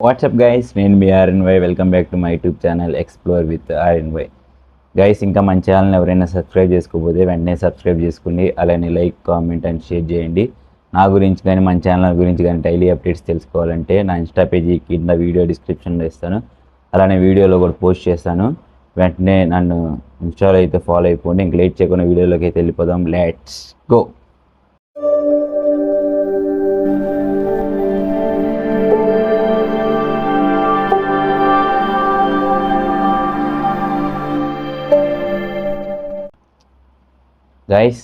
WhatsApp guys, నేను మీ RNY. Welcome back to my YouTube channel explore with RNY. Guys, ఇంకా మన channel ఎవరైనా సబ్స్క్రైబ్ చేసుకోకపోతే వెంటనే సబ్స్క్రైబ్ చేసుకోండి. అలానే లైక్, కామెంట్ అండ్ షేర్ చేయండి. నా గురించి కానీ మన ఛానల్ గురించి కానీ డైలీ అప్డేట్స్ తెలుసుకోవాలంటే నా ఇన్స్టా పేజీ కింద వీడియో డిస్క్రిప్షన్లో ఇస్తాను. అలానే వీడియోలో కూడా పోస్ట్ చేస్తాను. వెంటనే నన్ను ఇన్స్టాలో అయితే ఫాలో అయిపోండి. ఇంక లేట్ చేయకుండా వీడియోలోకి అయితే వెళ్ళిపోదాం. Let's go. గైస్,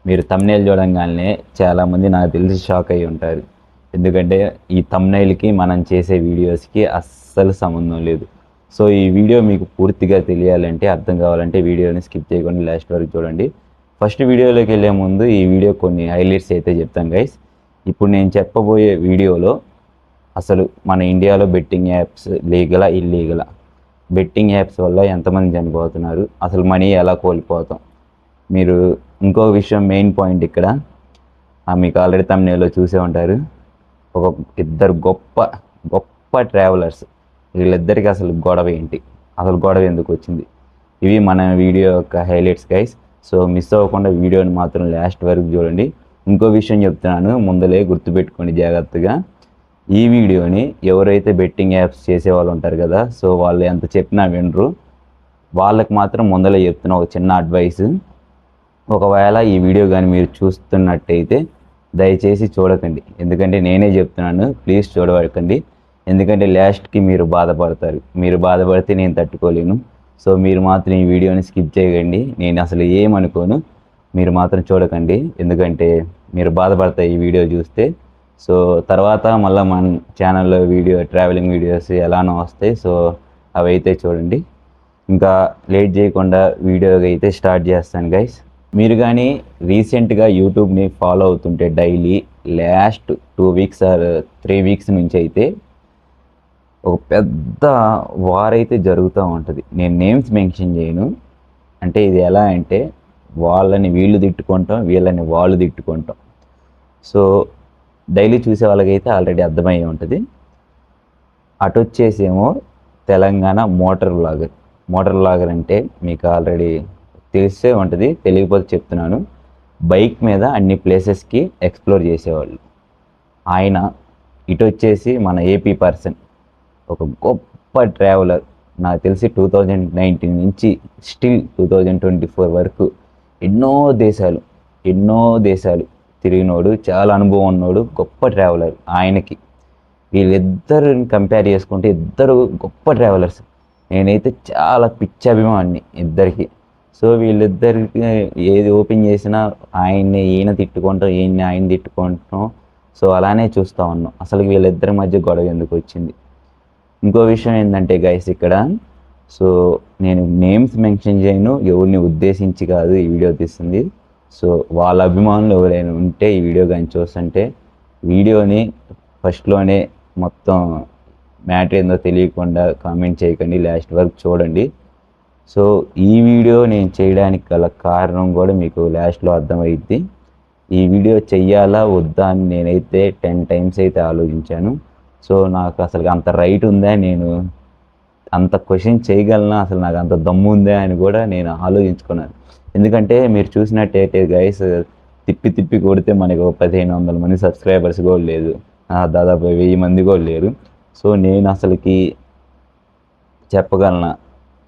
మీరు థంబ్నెయిల్ చూడంగానే చాలామంది నాకు తెలిసి షాక్ అయ్యి ఉంటారు. ఎందుకంటే ఈ థంబ్నెయిల్కి మనం చేసే వీడియోస్కి అస్సలు సంబంధం లేదు. సో ఈ వీడియో మీకు పూర్తిగా తెలియాలంటే, అర్థం కావాలంటే వీడియోని స్కిప్ చేయకుండా లాస్ట్ వరకు చూడండి. ఫస్ట్ వీడియోలోకి వెళ్ళే ముందు ఈ వీడియో కొన్ని హైలైట్స్ అయితే చెప్తాను గైస్. ఇప్పుడు నేను చెప్పబోయే వీడియోలో అసలు మన ఇండియాలో బెట్టింగ్ యాప్స్ లీగలా ఇల్లీగలా, బెట్టింగ్ యాప్స్ వల్ల ఎంతమంది చనిపోతున్నారు, అసలు మనీ ఎలా కోల్పోతాం, మీరు ఇంకో విషయం మెయిన్ పాయింట్ ఇక్కడ మీకు ఆల్రెడీ తమ్నేల్లో చూసే ఉంటారు. ఒక ఇద్దరు గొప్ప గొప్ప ట్రావెలర్స్, వీళ్ళిద్దరికి అసలు గొడవ ఏంటి, అసలు గొడవ ఎందుకు వచ్చింది, ఇవి మన వీడియో యొక్క హైలైట్స్ గైస్. సో మిస్ అవ్వకుండా వీడియోని మాత్రం లాస్ట్ వరకు చూడండి. ఇంకో విషయం చెప్తున్నాను, ముందలే గుర్తుపెట్టుకోండి జాగ్రత్తగా. ఈ వీడియోని ఎవరైతే బెట్టింగ్ యాప్స్ చేసే వాళ్ళు ఉంటారు కదా, సో వాళ్ళు ఎంత చెప్పినా వినరు. వాళ్ళకి మాత్రం ముందలే చెప్తున్నా ఒక చిన్న అడ్వైస్. ఒకవేళ ఈ వీడియో కానీ మీరు చూస్తున్నట్టయితే దయచేసి చూడకండి. ఎందుకంటే నేనే చెప్తున్నాను, ప్లీజ్ చూడకండి. ఎందుకంటే లాస్ట్కి మీరు బాధపడతారు. మీరు బాధపడితే నేను తట్టుకోలేను. సో మీరు మాత్రం ఈ వీడియోని స్కిప్ చేయకండి. నేను అసలు ఏమనుకోను, మీరు మాత్రం చూడకండి. ఎందుకంటే మీరు బాధపడతాయి ఈ వీడియో చూస్తే. సో తర్వాత మళ్ళీ మన ఛానల్లో వీడియో ట్రావెలింగ్ వీడియోస్ ఎలానో వస్తాయి. సో అవి అయితే చూడండి. ఇంకా లేట్ చేయకుండా వీడియో అయితే స్టార్ట్ చేస్తాను గైస్. మీరు కానీ రీసెంట్గా యూట్యూబ్ని ఫాలో అవుతుంటే daily last 2 weeks or 3 weeks నుంచి అయితే ఒక పెద్ద వార్ అయితే జరుగుతూ ఉంటుంది. నేను నేమ్స్ మెన్షన్ చేయను. అంటే ఇది ఎలా అంటే, వాళ్ళని వీళ్ళు తిట్టుకుంటాం, వీళ్ళని వాళ్ళు తిట్టుకుంటాం. సో డైలీ చూసే వాళ్ళకైతే ఆల్రెడీ అర్థమయ్యే ఉంటుంది. అటు వచ్చేసేమో తెలంగాణ మోటార్ వ్లాగర్ అంటే మీకు ఆల్రెడీ తెలిసే ఉంటుంది, తెలియకపోతే చెప్తున్నాను. బైక్ మీద అన్ని ప్లేసెస్కి ఎక్స్ప్లోర్ చేసేవాళ్ళు. ఆయన ఇటు వచ్చేసి మన ఏపీ పర్సన్, ఒక గొప్ప ట్రావెలర్. నాకు తెలిసి 2019 నుంచి స్టిల్ 2024 వరకు ఎన్నో దేశాలు తిరిగినోడు, చాలా అనుభవం ఉన్నోడు, గొప్ప ట్రావెలర్. ఆయనకి వీళ్ళిద్దరిని కంపేర్ చేసుకుంటే ఇద్దరు గొప్ప ట్రావెలర్స్. నేనైతే చాలా పిచ్చి అభిమాని ఇద్దరికి. సో వీళ్ళిద్దరికి ఏది ఓపెన్ చేసినా ఈయన తిట్టుకుంటాం, ఆయన తిట్టుకుంటాం. సో అలానే చూస్తూ ఉన్నాం. అసలు వీళ్ళిద్దరి మధ్య గొడవ ఎందుకు వచ్చింది. ఇంకో విషయం ఏంటంటే గైస్, ఇక్కడ సో నేను నేమ్స్ మెన్షన్ చేయను, ఎవరిని ఉద్దేశించి కాదు ఈ వీడియో తీస్తుంది. సో వాళ్ళ అభిమానులు ఎవరైనా ఉంటే ఈ వీడియో కానీ చూస్తుంటే వీడియోని ఫస్ట్లోనే మొత్తం మ్యాటర్ ఏందో తెలియకుండా కామెంట్ చేయకండి, లాస్ట్ వరకు చూడండి. సో ఈ వీడియో నేను చేయడానికి గల కారణం కూడా మీకు లాస్ట్లో అర్థమైద్ది. ఈ వీడియో చెయ్యాలా వద్దా అని నేనైతే 10 టైమ్స్ అయితే ఆలోచించాను. సో నాకు అసలు అంత రైట్ ఉందా, నేను అంత క్వశ్చన్ చేయగలనా, అసలు నాకు అంత దమ్ము ఉందా అని కూడా నేను ఆలోచించుకున్నాను. ఎందుకంటే మీరు చూసినట్టయితే గైస్, తిప్పి కొడితే మనకు 1500 మంది సబ్స్క్రైబర్స్ కూడా లేదు, దాదాపు 1000 మంది కూడా లేరు. సో నేను అసలుకి చెప్పగలనా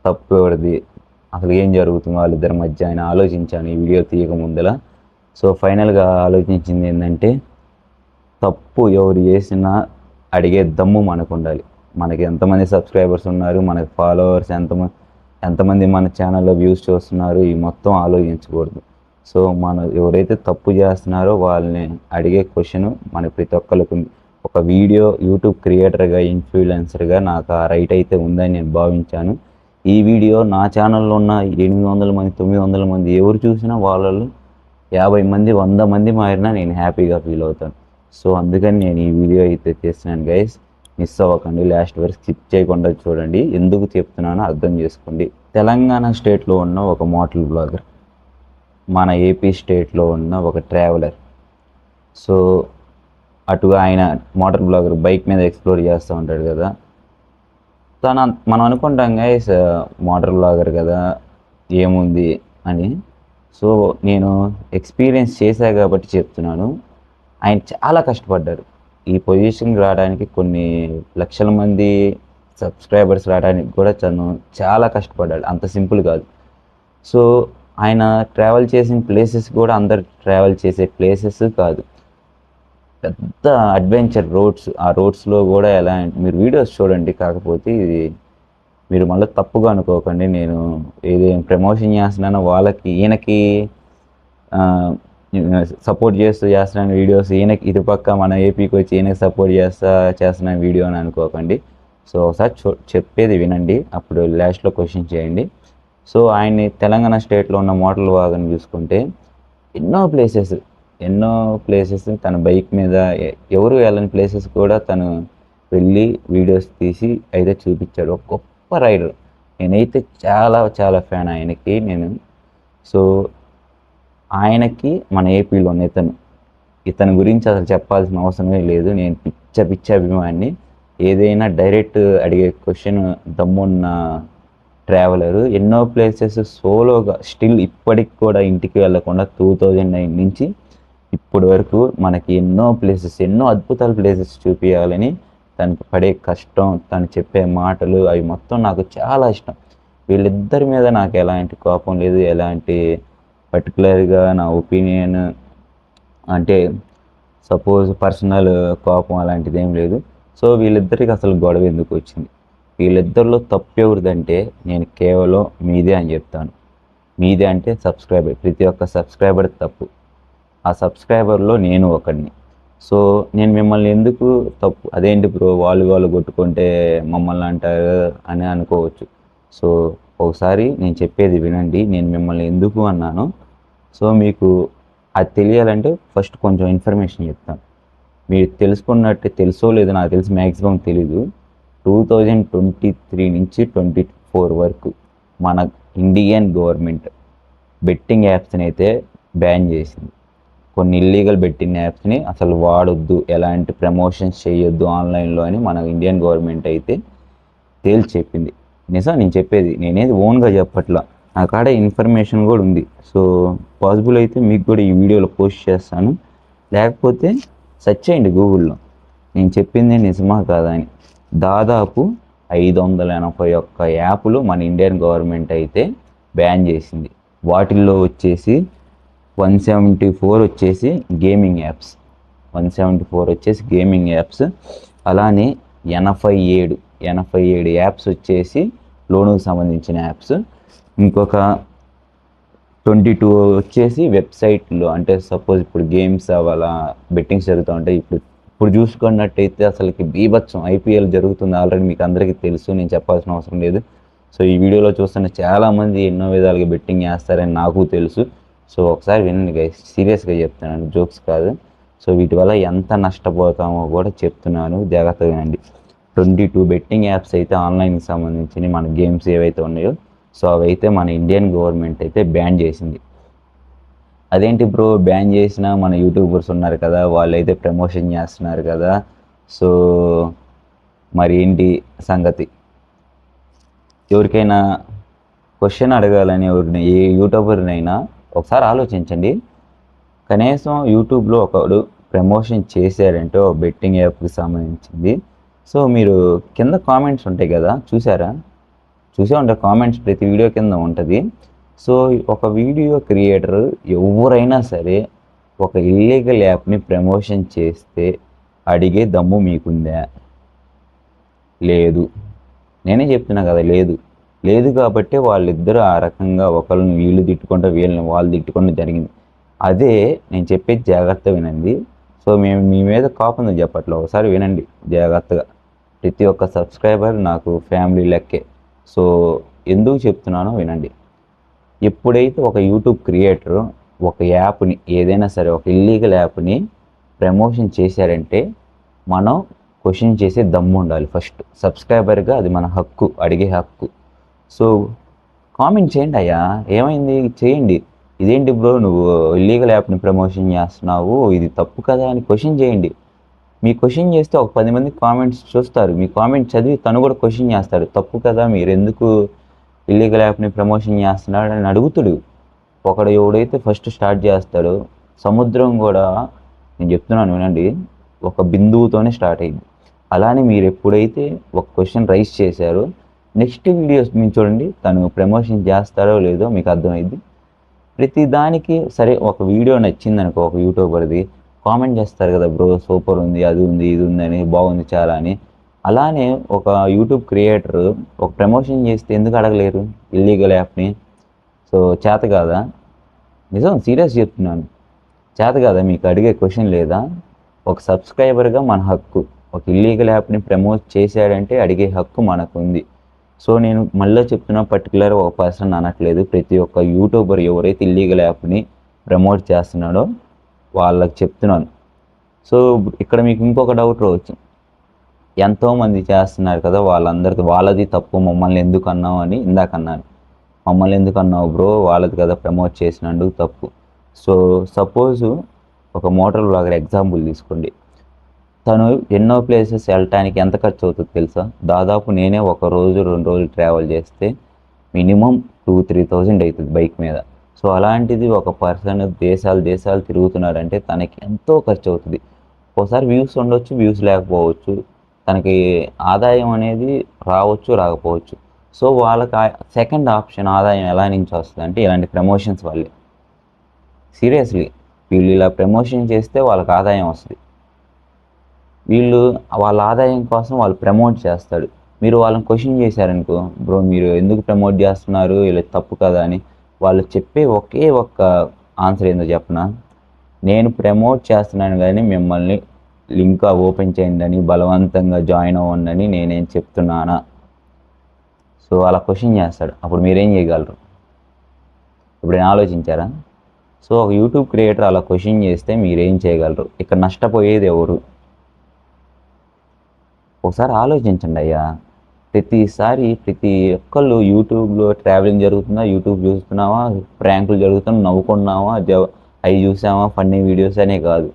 తప్పు ఎవరిది, అసలు ఏం జరుగుతుంది వాళ్ళిద్దరి మధ్య అని ఆలోచించాను ఈ వీడియో తీయక ముందల. సో ఫైనల్గా ఆలోచించింది ఏంటంటే, తప్పు ఎవరు చేసినా అడిగే దమ్ము మనకు ఉండాలి. మనకి ఎంతమంది సబ్స్క్రైబర్స్ ఉన్నారు, మనకి ఫాలోవర్స్ ఎంతమంది మన ఛానల్లో వ్యూస్ చూస్తున్నారు, ఈ మొత్తం ఆలోచించకూడదు. సో ఎవరైతే తప్పు చేస్తున్నారో వాళ్ళని అడిగే క్వశ్చన్ మనకి ప్రతి ఒక్కరికి ఉంది. ఒక వీడియో యూట్యూబ్ క్రియేటర్గా, ఇన్ఫ్లుయెన్సర్గా నాకు ఆ రైట్ అయితే ఉందని నేను భావించాను. ఈ వీడియో నా ఛానల్లో ఉన్న 800 మంది 900 మంది ఎవరు చూసినా వాళ్ళలో 50 మంది 100 మంది మారినా నేను హ్యాపీగా ఫీల్ అవుతాను. సో అందుకని నేను ఈ వీడియో అయితే చేస్తున్నాను గైస్. మిస్ అవ్వకండి, లాస్ట్ వరకు స్కిప్ చేయకుండా చూడండి. ఎందుకు చెప్తున్నానో అర్థం చేసుకోండి. తెలంగాణ స్టేట్లో ఉన్న ఒక మోటల్ బ్లాగర్, మన ఏపీ స్టేట్లో ఉన్న ఒక ట్రావెలర్. సో అటు ఆయన మోటార్ బ్లాగర్ బైక్ మీద ఎక్స్ప్లోర్ చేస్తూ ఉంటాడు కదా. మనం అనుకుంటాం గైస్ మోటార్ బ్లాగర్ కదా ఏముంది అని. సో నేను ఎక్స్పీరియన్స్ చేశా కాబట్టి చెప్తున్నాను. ఆయన చాలా కష్టపడ్డారు ఈ పొజిషన్కి రావడానికి. కొన్ని లక్షల మంది సబ్స్క్రైబర్స్ రావడానికి కూడా తను చాలా కష్టపడ్డాడు, అంత సింపుల్ కాదు. సో ఆయన ట్రావెల్ చేసిన ప్లేసెస్ కూడా అందరు ట్రావెల్ చేసే ప్లేసెస్ కాదు, పెద్ద అడ్వెంచర్ రోడ్స్. ఆ రోడ్స్లో కూడా ఎలా మీరు వీడియోస్ చూడండి. కాకపోతే ఇది మీరు మళ్ళీ తప్పుగా అనుకోకండి, నేను ఏదేం ప్రమోషన్ చేస్తున్నానో వాళ్ళకి ఈయనకి సపోర్ట్ చేస్తున్నాను వీడియోస్, ఈయనకి ఇటుపక్క మన ఏపీకి వచ్చి ఈయనకి సపోర్ట్ చేస్తున్నాను వీడియో అని అనుకోకండి. సో ఒకసారి చెప్పేది వినండి, అప్పుడు లాస్ట్లో క్వశ్చన్ చేయండి. సో ఆయన్ని తెలంగాణ స్టేట్లో ఉన్న మోటార్ వాగన్ చూసుకుంటే ఎన్నో ప్లేసెస్ తన బైక్ మీద ఎవరు వెళ్ళని ప్లేసెస్ కూడా తను వెళ్ళి వీడియోస్ తీసి అయితే చూపించాడు. ఒక గొప్ప రైడర్. నేనైతే చాలా చాలా ఫ్యాన్ ఆయనకి నేను. సో ఆయనకి మన ఏపీలో ఇతని గురించి అసలు చెప్పాల్సిన అవసరమే లేదు. నేను పిచ్చ అభిమాన్ని. ఏదైనా డైరెక్ట్ అడిగే క్వశ్చన్ దమ్మున్న ట్రావెలరు. ఎన్నో ప్లేసెస్ సోలోగా స్టిల్ ఇప్పటికి కూడా ఇంటికి వెళ్ళకుండా 2009 నుంచి ఇప్పటి వరకు మనకి ఎన్నో అద్భుతాల ప్లేసెస్ చూపించాలని తనకు పడే కష్టం, తను చెప్పే మాటలు అవి మొత్తం నాకు చాలా ఇష్టం. వీళ్ళిద్దరి మీద నాకు ఎలాంటి కోపం లేదు, ఎలాంటి పర్టికులర్గా నా ఒపీనియన్ అంటే సపోజ్ పర్సనల్ కోపం అలాంటిది ఏం లేదు. సో వీళ్ళిద్దరికి అసలు గొడవ ఎందుకు వచ్చింది? వీళ్ళిద్దరిలో తప్పు ఎవరిదంటే నేను కేవలం మీదే అని చెప్తాను. మీదే అంటే సబ్స్క్రైబర్, ప్రతి ఒక్క సబ్స్క్రైబర్ తప్పు. ఆ సబ్స్క్రైబర్లో నేను ఒకడిని. సో నేను మిమ్మల్ని ఎందుకు తప్పు అదేంటి బ్రో వాళ్ళు కొట్టుకుంటే మమ్మల్ని అంటారు అని అనుకోవచ్చు. సో ఒకసారి నేను చెప్పేది వినండి, నేను మిమ్మల్ని ఎందుకు అన్నాను. సో మీకు అది తెలియాలంటే ఫస్ట్ కొంచెం ఇన్ఫర్మేషన్ చెప్తాను. మీరు తెలుసుకున్నట్టు తెలుసో లేదో నాకు తెలిసి మ్యాక్సిమం తెలీదు. 2023 నుంచి 24 వరకు మన ఇండియన్ గవర్నమెంట్ బెట్టింగ్ యాప్స్ని అయితే బ్యాన్ చేసింది. కొన్ని ఇల్లీగల్ బెట్టింగ్ యాప్స్ని అసలు వాడొద్దు, ఎలాంటి ప్రమోషన్స్ చేయొద్దు ఆన్లైన్లో అని మన ఇండియన్ గవర్నమెంట్ అయితే తేల్చి చెప్పింది. నిజం నేను చెప్పేది, నేనేది ఓన్గా చెప్పట్లా, నా కాడ ఇన్ఫర్మేషన్ కూడా ఉంది. సో పాసిబుల్ అయితే మీకు కూడా ఈ వీడియోలో పోస్ట్ చేస్తాను, లేకపోతే సెర్చ్ చేయండి గూగుల్లో నేను చెప్పింది నిజమా కాదా అని. దాదాపు 581 యాప్లు మన ఇండియన్ గవర్నమెంట్ అయితే బ్యాన్ చేసింది. వాటిల్లో వచ్చేసి 174 వచ్చేసి గేమింగ్ యాప్స్, అలానే 87 యాప్స్ వచ్చేసి లోనుకు సంబంధించిన యాప్స్, ఇంకొక 22 వచ్చేసి వెబ్సైట్లో. అంటే సపోజ్ ఇప్పుడు గేమ్స్ అలా బెట్టింగ్స్ జరుగుతూ ఉంటాయి. ఇప్పుడు చూసుకున్నట్టయితే అసలుకి బీభత్సం ఐపీఎల్ జరుగుతుంది ఆల్రెడీ, మీకు అందరికీ తెలుసు, నేను చెప్పాల్సిన అవసరం లేదు. సో ఈ వీడియోలో చూస్తున్న చాలామంది ఎన్నో విధాలుగా బెట్టింగ్ చేస్తారని నాకు తెలుసు. సో ఒకసారి వినండి గైస్, సీరియస్గా చెప్తున్నాను, జోక్స్ కాదు. సో వీటి వల్ల ఎంత నష్టపోతామో కూడా చెప్తున్నాను, జాగ్రత్తగా వినండి. 22 బెట్టింగ్ యాప్స్ అయితే ఆన్లైన్కి సంబంధించి మన గేమ్స్ ఏవైతే ఉన్నాయో సో అవైతే మన ఇండియన్ గవర్నమెంట్ అయితే బ్యాన్ చేసింది. అదేంటి బ్రో బ్యాన్ చేసినా మన యూట్యూబర్స్ ఉన్నారు కదా, వాళ్ళైతే ప్రమోషన్ చేస్తున్నారు కదా, సో మరి ఏంటి సంగతి? ఎవరికైనా క్వశ్చన్ అడగాలని ఏ యూట్యూబర్నైనా ఒకసారి ఆలోచించండి. కనీసం యూట్యూబ్లో ఒకడు ప్రమోషన్ చేశారంటే ఒక బెట్టింగ్ యాప్కి సంబంధించింది. సో మీరు కింద కామెంట్స్ ఉంటాయి కదా, చూసే ఉంటారు కామెంట్స్, ప్రతి వీడియో కింద ఉంటుంది. సో ఒక వీడియో క్రియేటర్ ఎవరైనా సరే ఒక ఇల్లీగల్ యాప్ని ప్రమోషన్ చేస్తే అడిగే దమ్ము మీకుందా? లేదు. నేనే చెప్తున్నా కదా, లేదు కాబట్టి వాళ్ళిద్దరూ ఆ రకంగా ఒకరిని వీళ్ళు తిట్టుకుంటూ వీళ్ళని వాళ్ళు తిట్టుకుంటూ జరిగింది. అదే నేను చెప్పేది జాగ్రత్త వినండి. సో మేము మీ మీద కోపం చెప్పట్లే, ఒకసారి వినండి జాగ్రత్తగా. ప్రతి ఒక్క సబ్స్క్రైబర్ నాకు ఫ్యామిలీ లెక్కే. సో ఎందుకు చెప్తున్నానో వినండి. ఎప్పుడైతే ఒక యూట్యూబ్ క్రియేటర్ ఒక యాప్ని ఏదైనా సరే ఒక ఇల్లీగల్ యాప్ని ప్రమోషన్ చేశారంటే మనం క్వశ్చన్ చేసే దమ్ము ఉండాలి. ఫస్ట్ సబ్స్క్రైబర్గా అది మన హక్కు, అడిగే హక్కు. సో కామెంట్ చేయండి, అయ్యా ఏమైంది చేయండి, ఇదేంటి బ్రో నువ్వు ఇల్లీగల్ యాప్ని ప్రమోషన్ చేస్తున్నావు, ఇది తప్పు కదా అని క్వశ్చన్ చేయండి. మీ క్వశ్చన్ చేస్తే ఒక 10 మంది కామెంట్స్ చూస్తారు, మీ కామెంట్ చదివి తను కూడా క్వశ్చన్ చేస్తాడు, తప్పు కదా మీరు ఎందుకు ఇల్లీగల్ యాప్ని ప్రమోషన్ చేస్తున్నాడు అని అడుగుతాడు. ఒకడు ఎవడైతే ఫస్ట్ స్టార్ట్ చేస్తాడో సముద్రం కూడా, నేను చెప్తున్నాను వినండి, ఒక బిందువుతోనే స్టార్ట్ అయింది. అలానే మీరు ఎప్పుడైతే ఒక క్వశ్చన్ రైజ్ చేశారో నెక్స్ట్ వీడియోస్ మీరు చూడండి, తను ప్రమోషన్ చేస్తారో లేదో మీకు అర్థమైంది. ప్రతి దానికి సరే ఒక వీడియో నచ్చింది అనుకో, ఒక యూట్యూబర్ది కామెంట్ చేస్తారు కదా, బ్రో సూపర్ ఉంది, అది ఉంది, ఇది ఉంది అని, బాగుంది చాలా అని. అలానే ఒక యూట్యూబ్ క్రియేటర్ ఒక ప్రమోషన్ చేస్తే ఎందుకు అడగలేరు ఇల్లీగల్ యాప్ని? సో చేత కాదా? నిజం సీరియస్ చెప్తున్నాను, చేత కాదా మీకు అడిగే క్వశ్చన్ లేదా? ఒక సబ్స్క్రైబర్గా మన హక్కు, ఒక ఇల్లీగల్ యాప్ని ప్రమోట్ చేశాడంటే అడిగే హక్కు మనకు ఉంది. సో నేను మళ్ళీ చెప్తున్నా, పర్టికులర్ ఒక పర్సన్ అనట్లేదు, ప్రతి ఒక్క యూట్యూబర్ ఎవరైతే ఇల్లీగల్ యాప్ని ప్రమోట్ చేస్తున్నాడో వాళ్ళకి చెప్తున్నాను. సో ఇక్కడ మీకు ఇంకొక డౌట్ రావచ్చు, ఎంతోమంది చేస్తున్నారు కదా, వాళ్ళందరికీ వాళ్ళది తప్పు, మమ్మల్ని ఎందుకు అన్నావు అని ఇందాక అన్నాను. మమ్మల్ని ఎందుకు అన్నావు బ్రో, వాళ్ళది కదా ప్రమోట్ చేసినందుకు తప్పు. సో సపోజు ఒక మోటార్ బ్లాగర్ ఎగ్జాంపుల్ తీసుకోండి, తను ఎన్నో ప్లేసెస్ వెళ్ళటానికి ఎంత ఖర్చు అవుతుంది తెలుసా? దాదాపు నేనే 1 రోజు 2 రోజులు ట్రావెల్ చేస్తే మినిమం 2,000-3,000 అవుతుంది బైక్ మీద. సో అలాంటిది ఒక పర్సన్ దేశాలు తిరుగుతున్నాడంటే తనకి ఎంతో ఖర్చు అవుతుంది. ఒకసారి వ్యూస్ ఉండొచ్చు, వ్యూస్ లేకపోవచ్చు, తనకి ఆదాయం అనేది రావచ్చు రాకపోవచ్చు. సో వాళ్ళకి సెకండ్ ఆప్షన్ ఆదాయం ఎలా నుంచి వస్తుంది అంటే ఇలాంటి ప్రమోషన్స్ వల్లే. సీరియస్లీ వీళ్ళు ఇలా ప్రమోషన్ చేస్తే వాళ్ళకి ఆదాయం వస్తుంది. వీళ్ళు వాళ్ళ ఆదాయం కోసం వాళ్ళు ప్రమోట్ చేస్తాడు. మీరు వాళ్ళని క్వశ్చన్ చేశారనుకో, బ్రో మీరు ఎందుకు ప్రమోట్ చేస్తున్నారు, ఇలా తప్పు కదా అని, వాళ్ళు చెప్పే ఒకే ఒక్క ఆన్సర్ ఏందో చెప్పనా, నేను ప్రమోట్ చేస్తున్నాను కానీ మిమ్మల్ని లింక్ ఓపెన్ చేయండి, బలవంతంగా జాయిన్ అవ్వండి అని నేనేం చెప్తున్నానా? సో అలా క్వశ్చన్ చేస్తాడు, అప్పుడు మీరేం చేయగలరు? ఇప్పుడు ఆలోచించారా? సో ఒక యూట్యూబ్ క్రియేటర్ అలా క్వశ్చన్ చేస్తే మీరేం చేయగలరు? ఇక్కడ నష్టపోయేది ఎవరు? ఒకసారి ఆలోచించండి అయ్యా. ప్రతిసారి ప్రతి ఒక్కళ్ళు యూట్యూబ్లో ట్రావెలింగ్ జరుగుతుందా, యూట్యూబ్ చూస్తున్నావా, ప్రాంకులు జరుగుతున్నా నవ్వుకున్నావా, అవి చూసామా, ఫన్నీ వీడియోస్ అనే కాదు.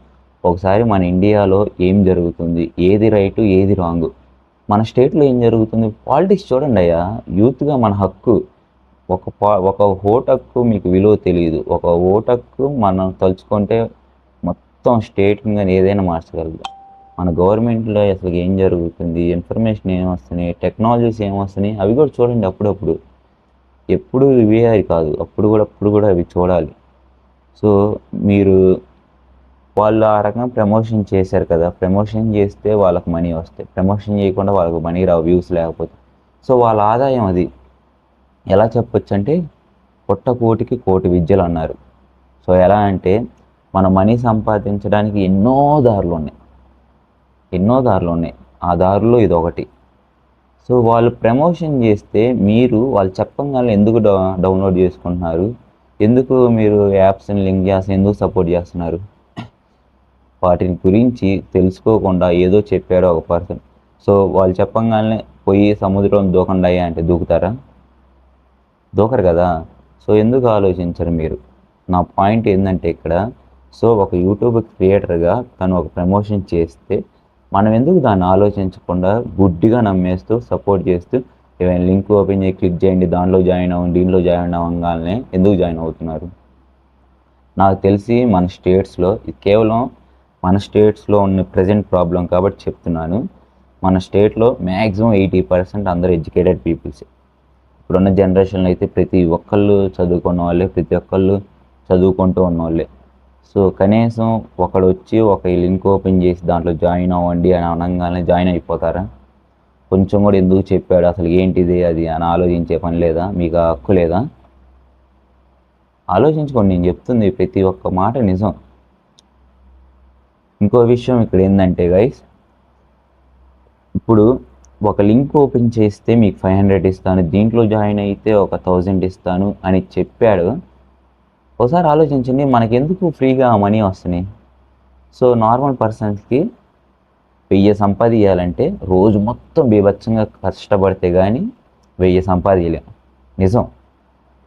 ఒకసారి మన ఇండియాలో ఏం జరుగుతుంది, ఏది రైటు ఏది రాంగు, మన స్టేట్లో ఏం జరుగుతుంది, పాలిటిక్స్ చూడండి అయ్యా. యూత్గా మన హక్కు, ఒక ఓటు హక్కు మీకు విలువ తెలియదు. ఒక ఓటు హక్కు మనం తలుచుకుంటే మొత్తం స్టేట్ని కానీ ఏదైనా మార్చగలదు. మన గవర్నమెంట్లో అసలు ఏం జరుగుతుంది, ఇన్ఫర్మేషన్ ఏమొస్తున్నాయి, టెక్నాలజీస్ ఏమొస్తున్నాయి, అవి కూడా చూడండి అప్పుడప్పుడు. ఎప్పుడు ఇవే అది కాదు, అప్పుడు కూడా అవి చూడాలి. సో మీరు వాళ్ళు ఆ రకంగా ప్రమోషన్ చేశారు కదా, ప్రమోషన్ చేస్తే వాళ్ళకి మనీ వస్తాయి, ప్రమోషన్ చేయకుండా వాళ్ళకి మనీ రావు, వ్యూస్ లేకపోతే. సో వాళ్ళ ఆదాయం అది. ఎలా చెప్పొచ్చు అంటే పుట్టకోటికి కోటి విద్యలు అన్నారు. సో ఎలా అంటే మన మనీ సంపాదించడానికి ఎన్నో దారులు ఉన్నాయి, ఆ దారుల్లో ఇది ఒకటి. సో వాళ్ళు ప్రమోషన్ చేస్తే మీరు వాళ్ళు చెప్పగానే ఎందుకు డౌన్లోడ్ చేసుకుంటున్నారు, ఎందుకు మీరు యాప్స్ని లింక్ చేసి ఎందుకు సపోర్ట్ చేస్తున్నారు? వాటిని గురించి తెలుసుకోకుండా ఏదో చెప్పారు ఒక పర్సన్, సో వాళ్ళు చెప్పగానే పోయి సముద్రం దూకండి అయ్యా అంటే దూకుతారా? దూకరు కదా. సో ఎందుకు ఆలోచించరు మీరు? నా పాయింట్ ఏంటంటే ఇక్కడ, సో ఒక యూట్యూబ్ క్రియేటర్గా తను ఒక ప్రమోషన్ చేస్తే మనం ఎందుకు దాన్ని ఆలోచించకుండా గుడ్డిగా నమ్మేస్తూ సపోర్ట్ చేస్తూ, ఏమైనా లింక్ ఓపెన్ చేసి క్లిక్ చేయండి, దానిలో జాయిన్ అవ్వండి, దీనిలో జాయిన్ అవ్వగానే ఎందుకు జాయిన్ అవుతున్నారు? నాకు తెలిసి మన స్టేట్స్లో, ఇది కేవలం మన స్టేట్స్లో ఉన్న ప్రజెంట్ ప్రాబ్లం కాబట్టి చెప్తున్నాను, మన స్టేట్లో మ్యాక్సిమం 80% అందరూ ఎడ్యుకేటెడ్ పీపుల్సే. ఇప్పుడున్న జనరేషన్లో అయితే ప్రతి ఒక్కళ్ళు చదువుకున్న వాళ్ళే, ప్రతి ఒక్కళ్ళు చదువుకుంటూ ఉన్నవాళ్ళే. సో కనీసం ఒకడు వచ్చి ఒక లింక్ ఓపెన్ చేసి దాంట్లో జాయిన్ అవ్వండి అని అనగానే జాయిన్ అయిపోతారా? కొంచెం కూడా ఎందుకు చెప్పాడు, అసలు ఏంటిది అది అని ఆలోచించే పని లేదా? మీకు ఆ హక్కు లేదా? ఆలోచించుకోండి, నేను చెప్తుంది ప్రతి ఒక్క మాట నిజం. ఇంకో విషయం ఇక్కడ ఏంటంటే గైస్, ఇప్పుడు ఒక లింక్ ఓపెన్ చేస్తే మీకు 500 ఇస్తాను, దీంట్లో జాయిన్ అయితే ఒక 1000 ఇస్తాను అని చెప్పాడు. ఒకసారి ఆలోచించండి, మనకెందుకు ఫ్రీగా మనీ వస్తున్నాయి? సో నార్మల్ పర్సన్స్కి 1000 సంపాదించాలంటే రోజు మొత్తం బీభత్సంగా కష్టపడితే కానీ 1000 సంపాదించలేం, నిజం.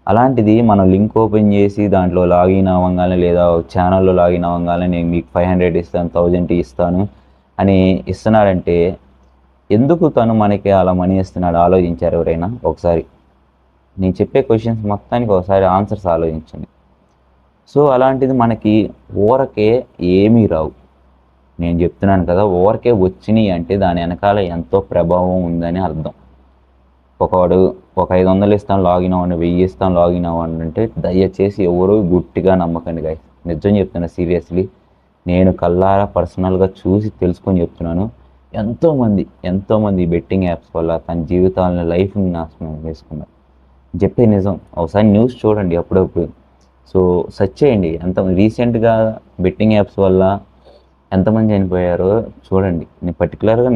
అలాంటిది మనం లింక్ ఓపెన్ చేసి దాంట్లో లాగిన్ అవ్వగానే లేదా ఛానల్లో లాగిన్ అవ్వగానే నేను మీకు 500 ఇస్తాను, 1000 ఇస్తాను, అని ఇస్తున్నాడంటే ఎందుకు తను మనకి అలా మనీ ఇస్తున్నాడు ఆలోచించారు ఎవరైనా ఒకసారి? నేను చెప్పే క్వశ్చన్స్ మొత్తానికి ఒకసారి ఆన్సర్స్ ఆలోచించండి. సో అలాంటిది మనకి ఊరకే ఏమీ రావు. నేను చెప్తున్నాను కదా, ఊరకే వచ్చినాయి అంటే దాని వెనకాల ఎంతో ప్రభావం ఉందని అర్థం. ఒకవాడు ఒక 500 ఇస్తాను లాగిన్ అవ్వండి, 1000 ఇస్తాను లాగిన్ అవ్వండి అంటే దయచేసి ఎవరు గుట్టిగా నమ్మకండి గాయస్. నిజం చెప్తున్నా, సీరియస్లీ. నేను కల్లారా పర్సనల్గా చూసి తెలుసుకొని చెప్తున్నాను. ఎంతోమంది బెట్టింగ్ యాప్స్ వల్ల తన జీవితాలను లైఫ్ని నాశనం చేసుకున్నారు. చెప్పే నిజం. ఒకసారి న్యూస్ చూడండి అప్పుడప్పుడు. సో సెర్చ్ చేయండి, రీసెంట్గా బెట్టింగ్ యాప్స్ వల్ల ఎంతమంది చనిపోయారో చూడండి. నేను పర్టికులర్గా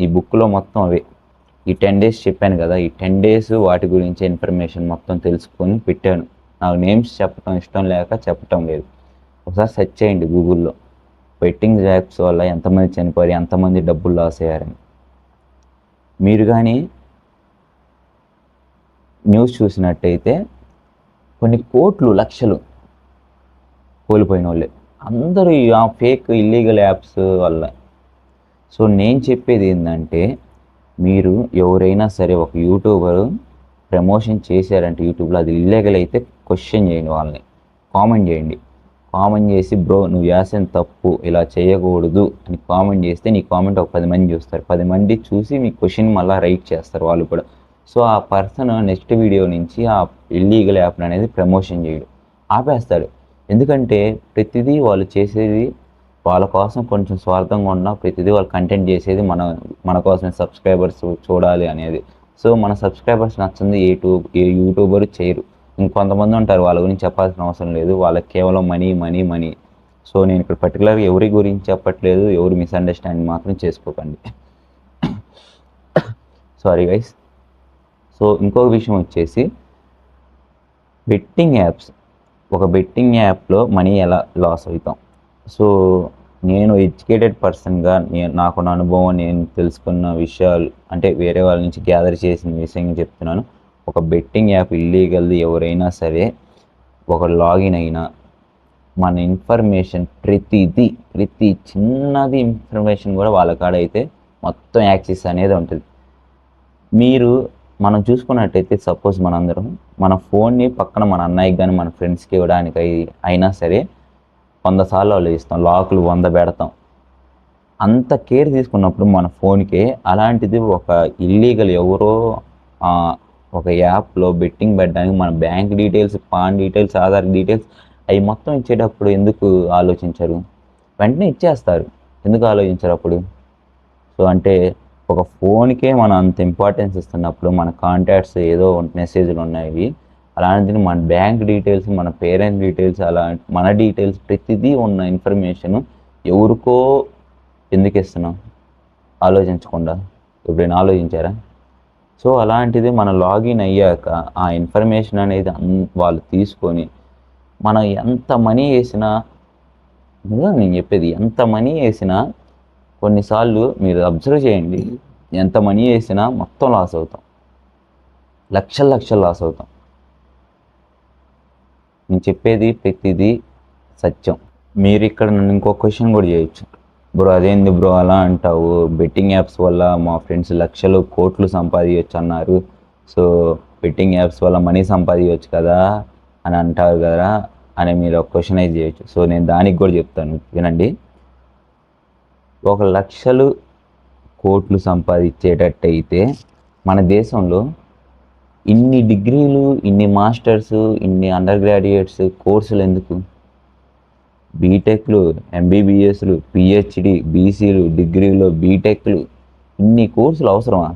ఈ బుక్లో మొత్తం అవే ఈ 10 days చెప్పాను కదా, ఈ 10 days వాటి గురించి ఇన్ఫర్మేషన్ మొత్తం తెలుసుకొని పెట్టాను. నాకు నేమ్స్ చెప్పడం ఇష్టం లేక చెప్పటం లేదు. ఒకసారి సెర్చ్ చేయండి గూగుల్లో, బెట్టింగ్ యాప్స్ వల్ల ఎంతమంది చనిపోయారు, ఎంతమంది డబ్బులు లాస్ అయ్యారని. మీరు కానీ న్యూస్ చూసినట్టయితే కొన్ని కోట్లు లక్షలు కోల్పోయిన వాళ్ళే అందరూ ఆ ఫేక్ ఇల్లీగల్ యాప్స్ వల్ల. సో నేను చెప్పేది ఏంటంటే, మీరు ఎవరైనా సరే ఒక యూట్యూబర్ ప్రమోషన్ చేశారంటే యూట్యూబ్లో అది ఇల్లీగల్ అయితే క్వశ్చన్ చేయండి, వాళ్ళని కామెంట్ చేయండి. కామెంట్ చేసి బ్రో నువ్వు చేసిన తప్పు, ఇలా చేయకూడదు అని కామెంట్ చేస్తే నీ కామెంట్ ఒక 10 మంది చూస్తారు. 10 మంది చూసి మీ క్వశ్చన్ మళ్ళీ రైట్ చేస్తారు వాళ్ళు కూడా. సో ఆ పర్సన్ నెక్స్ట్ వీడియో నుంచి ఆ ఇల్లీగల్ యాప్ అనేది ప్రమోషన్ చేయడు, ఆపేస్తాడు. ఎందుకంటే ప్రతిదీ వాళ్ళు చేసేది వాళ్ళ కోసం, కొంచెం స్వార్థంగా ఉన్న ప్రతిదీ వాళ్ళు కంటెంట్ చేసేది మన కోసమే, సబ్స్క్రైబర్స్ చూడాలి అనేది. సో మన సబ్స్క్రైబర్స్ నచ్చింది ఏ యూట్యూబర్ చేయరు. ఇంకొంతమంది ఉంటారు, వాళ్ళ గురించి చెప్పాల్సిన అవసరం లేదు, వాళ్ళకి కేవలం మనీ. సో నేను ఇక్కడ పర్టికులర్గా ఎవరి గురించి చెప్పట్లేదు, ఎవరు మిస్అండర్స్టాండింగ్ మాత్రం చేసుకోకండి. Sorry guys. సో ఇంకొక విషయం వచ్చేసి బెట్టింగ్ యాప్స్. ఒక బెట్టింగ్ యాప్లో మనీ ఎలా లాస్ అవుతాం. సో నేను ఎడ్యుకేటెడ్ పర్సన్గా నాకున్న అనుభవం, నేను తెలుసుకున్న విషయాలు, అంటే వేరే వాళ్ళ నుంచి గ్యాదర్ చేసిన విషయం చెప్తున్నాను. ఒక బెట్టింగ్ యాప్ ఇల్లీగల్ది ఎవరైనా సరే ఒక లాగిన్ అయినా మన ఇన్ఫర్మేషన్ ప్రతి చిన్నది ఇన్ఫర్మేషన్ కూడా వాళ్ళ కాడ అయితే మొత్తం యాక్సెస్ అనేది ఉంటుంది. మనం చూసుకున్నట్టయితే సపోజ్ మనందరం మన ఫోన్ని పక్కన మన అన్నయ్యకి కానీ మన ఫ్రెండ్స్కి ఇవ్వడానికి అయినా సరే 100 సార్లు ఆలోచిస్తాం, లాకులు 100 పెడతాం. అంత కేర్ తీసుకున్నప్పుడు మన ఫోన్కే అలాంటిది ఒక ఇల్లీగల్ ఎవరో ఒక యాప్లో బెట్టింగ్ పెట్టడానికి మన bank details, pan details, Aadhaar details అవి మొత్తం ఇచ్చేటప్పుడు ఎందుకు ఆలోచించరు? వెంటనే ఇచ్చేస్తారు. ఎందుకు ఆలోచించరు అప్పుడు? సో అంటే ఒక ఫోన్కే మనం అంత ఇంపార్టెన్స్ ఇస్తున్నప్పుడు మన కాంటాక్ట్స్ ఏదో మెసేజ్లు ఉన్నాయి, అలాంటిది మన బ్యాంక్ డీటెయిల్స్, మన పేరెంట్స్ డీటెయిల్స్, అలా మన డీటెయిల్స్ ప్రతిదీ ఉన్న ఇన్ఫర్మేషన్ ఎవరికో ఎందుకు ఇస్తున్నాం ఆలోచించకుండా? ఎప్పుడైనా ఆలోచించారా? సో అలాంటిది మన లాగిన్ అయ్యాక ఆ ఇన్ఫర్మేషన్ అనేది వాళ్ళు తీసుకొని మనం ఎంత మనీ వేసినా, నేను చెప్పేది ఎంత మనీ వేసినా కొన్నిసార్లు మీరు అబ్జర్వ్ చేయండి, ఎంత మనీ వేసినా మొత్తం లాస్ అవుతాం, లక్షలు లాస్ అవుతాం. నేను చెప్పేది ప్రతిదీ సత్యం. మీరు ఇక్కడ నన్ను ఇంకో క్వశ్చన్ కూడా చేయొచ్చు, బ్రో అదేంది బ్రో అలా అంటావు, బెట్టింగ్ యాప్స్ వల్ల మా ఫ్రెండ్స్ లక్షలు కోట్లు సంపాదించవచ్చు అన్నారు, సో బెట్టింగ్ యాప్స్ వల్ల మనీ సంపాదించవచ్చు కదా అని అంటారు కదా అని మీరు ఒక క్వశ్చనైజ్ చేయొచ్చు. సో నేను దానికి కూడా చెప్తాను, వినండి. 1 లక్షలు కోట్లు సంపాదించేటట్టయితే మన దేశంలో ఇన్ని డిగ్రీలు, ఇన్ని మాస్టర్స్, ఇన్ని అండర్ గ్రాడ్యుయేట్స్ కోర్సులు ఎందుకు? బీటెక్లు, ఎంబీబీఎస్లు, పిహెచ్డి, బీసీలు, డిగ్రీలు, బీటెక్లు, ఇన్ని కోర్సులు అవసరమా?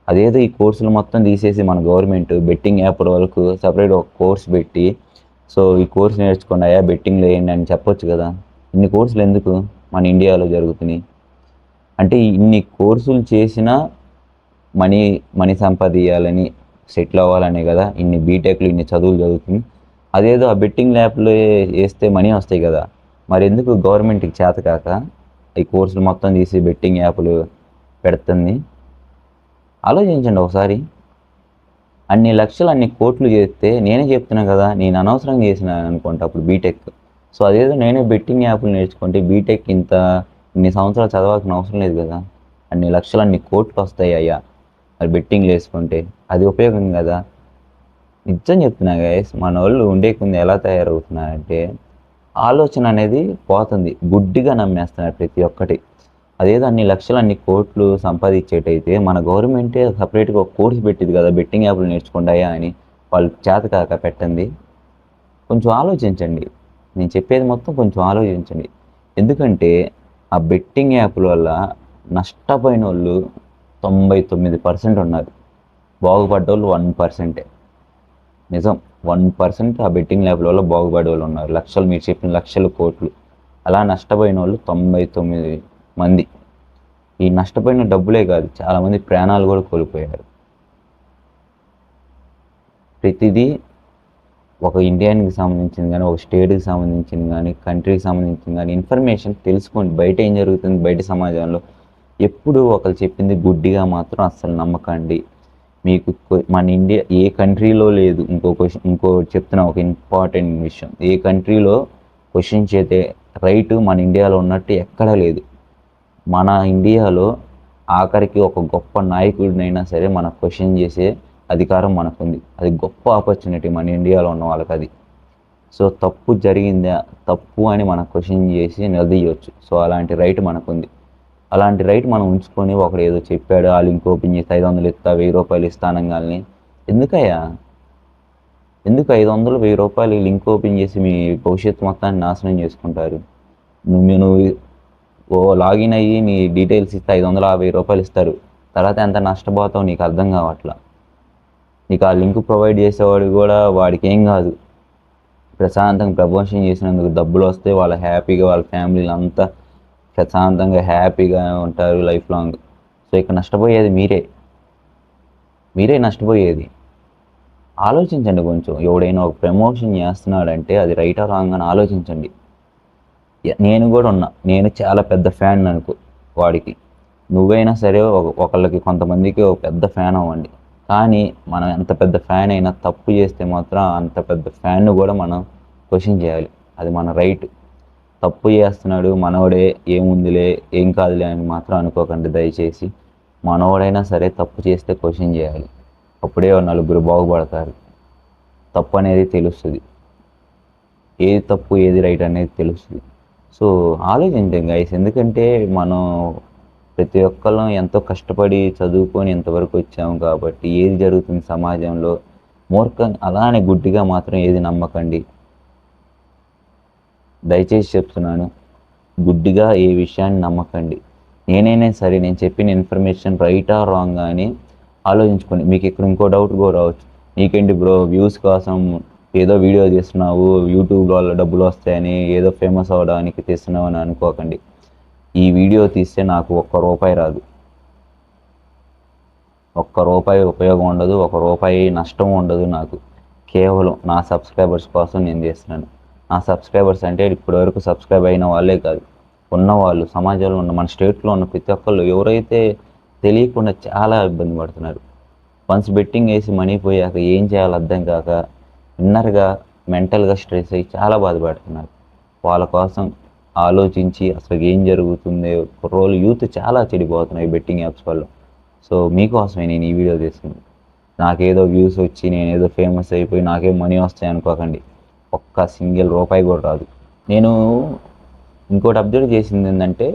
అదేదో ఈ కోర్సులు మొత్తం తీసేసి మన గవర్నమెంట్ బెట్టింగ్ యాప్ వరకు సపరేట్ ఒక కోర్స్ పెట్టి, సో ఈ కోర్స్ నేర్చుకోండి అయ్యా బెట్టింగ్ వేయండి అని చెప్పొచ్చు కదా. ఇన్ని కోర్సులు ఎందుకు మన ఇండియాలో జరుగుతున్నాయి? అంటే ఇన్ని కోర్సులు చేసినా మనీ సంపాదించాలని, సెటిల్ అవ్వాలనే కదా ఇన్ని బీటెక్లు, ఇన్ని చదువులు చదువుతుంది. అదేదో ఆ బెట్టింగ్ యాప్లో వేస్తే మనీ వస్తాయి కదా, మరి ఎందుకు గవర్నమెంట్కి చేతకాక ఈ కోర్సులు మొత్తం తీసి బెట్టింగ్ యాప్లు పెడుతుంది? ఆలోచించండి ఒకసారి. అన్ని లక్షలు, అన్ని కోట్లు చేస్తే, నేనే చెప్తున్నా కదా, నేను అనవసరంగా చేసిన అనుకుంటా అప్పుడు బీటెక్. సో అదేదో నేనే బెట్టింగ్ యాప్లు నేర్చుకుంటే బీటెక్ ఇంత ఇన్ని సంవత్సరాలు చదవాల్సిన అవసరం లేదు కదా, అన్ని లక్షలు అన్ని కోట్లు వస్తాయి అయ్యా మరి బెట్టింగ్లు వేసుకుంటే, అది ఉపయోగం కదా. నిజం చెప్తున్నా గైస్, మన వాళ్ళు ఉండే కొంది ఎలా తయారవుతున్నారంటే ఆలోచన అనేది పోతుంది, గుడ్డిగా నమ్మేస్తున్నారు ప్రతి ఒక్కటి. అదేదో అన్ని లక్షలు అన్ని కోట్లు సంపాదించేటైతే మన గవర్నమెంటే సపరేట్గా ఒక కోర్స్ పెట్టింది కదా, బెట్టింగ్ యాప్లు నేర్చుకుంటాయా అని. వాళ్ళు చేత కాక పెట్టండి. కొంచెం ఆలోచించండి, నేను చెప్పేది మొత్తం కొంచెం ఆలోచించండి. ఎందుకంటే ఆ బెట్టింగ్ యాప్ల వల్ల నష్టపోయిన వాళ్ళు 99% ఉన్నారు, బాగుపడ్డ వాళ్ళు 1%. నిజం, 1% ఆ బెట్టింగ్ యాప్ల వల్ల బాగుపడే వాళ్ళు ఉన్నారు. లక్షలు, మీరు చెప్పిన లక్షలు కోట్లు, అలా నష్టపోయిన వాళ్ళు 99 మంది. ఈ నష్టపోయిన డబ్బులే కాదు, చాలామంది ప్రాణాలు కూడా కోల్పోయారు. ప్రతిదీ ఒక ఇండియాకి సంబంధించింది కానీ, ఒక స్టేట్కి సంబంధించింది కానీ, కంట్రీకి సంబంధించింది కానీ ఇన్ఫర్మేషన్ తెలుసుకోండి. బయట ఏం జరుగుతుంది బయట సమాజంలో, ఎప్పుడు ఒకరు చెప్పింది గుడ్డిగా మాత్రం అస్సలు నమ్మకండి. మీకు మన ఇండియా ఏ కంట్రీలో లేదు. ఇంకో చెప్తున్నా ఒక ఇంపార్టెంట్ విషయం, ఏ కంట్రీలో క్వశ్చన్ చేసే రైట్ మన ఇండియాలో ఉన్నట్టు ఎక్కడా లేదు. మన ఇండియాలో ఆఖరికి ఒక గొప్ప నాయకుడినైనా సరే మన క్వశ్చన్ చేసే అధికారం మనకుంది. అది గొప్ప ఆపర్చునిటీ మన ఇండియాలో ఉన్న వాళ్ళకి అది. సో తప్పు జరిగిందా, తప్పు అని మనం క్వశ్చన్ చేసి నిలదీయవచ్చు. సో అలాంటి రైట్ మనకుంది. అలాంటి రైట్ మనం ఉంచుకొని ఒకడు ఏదో చెప్పాడు, ఆ లింక్ ఓపెన్ చేసి 500 ఇస్తా, 1000 రూపాయలు ఇస్తానంగాల్ని ఎందుకయ్యా, ఎందుకు 500 1000 రూపాయలు లింక్ ఓపెన్ చేసి మీ భవిష్యత్తు మొత్తాన్ని నాశనం చేసుకుంటారు. నువ్వు లాగిన్ అయ్యి నీ డీటెయిల్స్ ఇస్తే 500 1000 రూపాయలు ఇస్తారు, తర్వాత ఎంత నష్టపోతావు నీకు అర్థం కావట్లా. నీకు ఆ లింక్ ప్రొవైడ్ చేసేవాడు కూడా వాడికి ఏం కాదు, ప్రశాంతంగా ప్రమోషన్ చేసినందుకు డబ్బులు వస్తే వాళ్ళ హ్యాపీగా వాళ్ళ ఫ్యామిలీలు అంతా ప్రశాంతంగా హ్యాపీగా ఉంటారు లైఫ్ లాంగ్. సో ఇక్కడ నష్టపోయేది మీరే నష్టపోయేది. ఆలోచించండి కొంచెం. ఎవడైనా ఒక ప్రమోషన్ చేస్తున్నాడంటే అది రైట్ ఆర్ రాంగ్ అని ఆలోచించండి. నేను కూడా ఉన్నా, నేను చాలా పెద్ద ఫ్యాన్ అనుకో వాడికి. నువ్వైనా సరే ఒకళ్ళకి కొంతమందికి ఒక పెద్ద ఫ్యాన్ అవ్వండి, కానీ మనం ఎంత పెద్ద ఫ్యాన్ అయినా తప్పు చేస్తే మాత్రం అంత పెద్ద ఫ్యాన్ను కూడా మనం క్వశ్చన్ చేయాలి. అది మన రైట్. తప్పు చేస్తున్నాడు మనోడే, ఏముందిలే ఏం కాదులే అని మాత్రం అనుకోకండి దయచేసి. మనోడైనా సరే తప్పు చేస్తే క్వశ్చన్ చేయాలి, అప్పుడే నలుగురు బాగుపడతారు. తప్పు అనేది తెలుస్తుంది, ఏది తప్పు ఏది రైట్ అనేది తెలుస్తుంది. సో ఆలోచించండి గైస్, ఎందుకంటే మనం ప్రతి ఒక్కళ్ళం ఎంతో కష్టపడి చదువుకొని ఇంతవరకు వచ్చాము కాబట్టి ఏది జరుగుతుంది సమాజంలో అలానే గుడ్డిగా మాత్రం ఏది నమ్మకండి. దయచేసి చెప్తున్నాను, గుడ్డిగా ఏ విషయాన్ని నమ్మకండి. నేనైనా సరే నేను చెప్పిన ఇన్ఫర్మేషన్ రైటా రాంగ్ అని ఆలోచించుకోండి. మీకు ఇక్కడ ఇంకో డౌట్ కూడా రావచ్చు, నీకేంటి బ్రో వ్యూస్ కోసం ఏదో వీడియో తీస్తున్నావు, యూట్యూబ్ వల్ల డబ్బులు వస్తాయని ఏదో ఫేమస్ అవ్వడానికి తీస్తున్నావు అని అనుకోకండి. ఈ వీడియో తీస్తే నాకు ₹1 రాదు, ₹1 ఉపయోగం ఉండదు, ₹1 నష్టం ఉండదు నాకు. కేవలం నా సబ్స్క్రైబర్స్ కోసం నేను చేస్తున్నాను. నా సబ్స్క్రైబర్స్ అంటే ఇప్పటివరకు సబ్స్క్రైబ్ అయిన వాళ్ళే కాదు, ఉన్నవాళ్ళు, సమాజంలో ఉన్న మన స్టేట్లో ఉన్న ప్రతి ఒక్కళ్ళు ఎవరైతే తెలియకుండా చాలా ఇబ్బంది పడుతున్నారు. వన్స్ బెట్టింగ్ వేసి మనీ పోయాక ఏం చేయాలో అర్థం కాక ఇన్నర్గా మెంటల్గా స్ట్రెస్ అయ్యి చాలా బాధపడుతున్నారు. వాళ్ళ కోసం ఆలోచించి అసలు ఏం జరుగుతుంది, రోజు యూత్ చాలా చెడిపోతున్నాయి బెట్టింగ్ యాప్స్ వల్ల. సో మీకోసమే నేను ఈ వీడియో చేస్తున్నాను. నాకేదో వ్యూస్ వచ్చి నేనేదో ఫేమస్ అయిపోయి నాకేం మనీ వస్తాయి అనుకోకండి, ఒక్క సింగిల్ రూపాయి కూడా రాదు. నేను ఇంకోటి అబ్జర్వ్ చేసింది ఏంటంటే,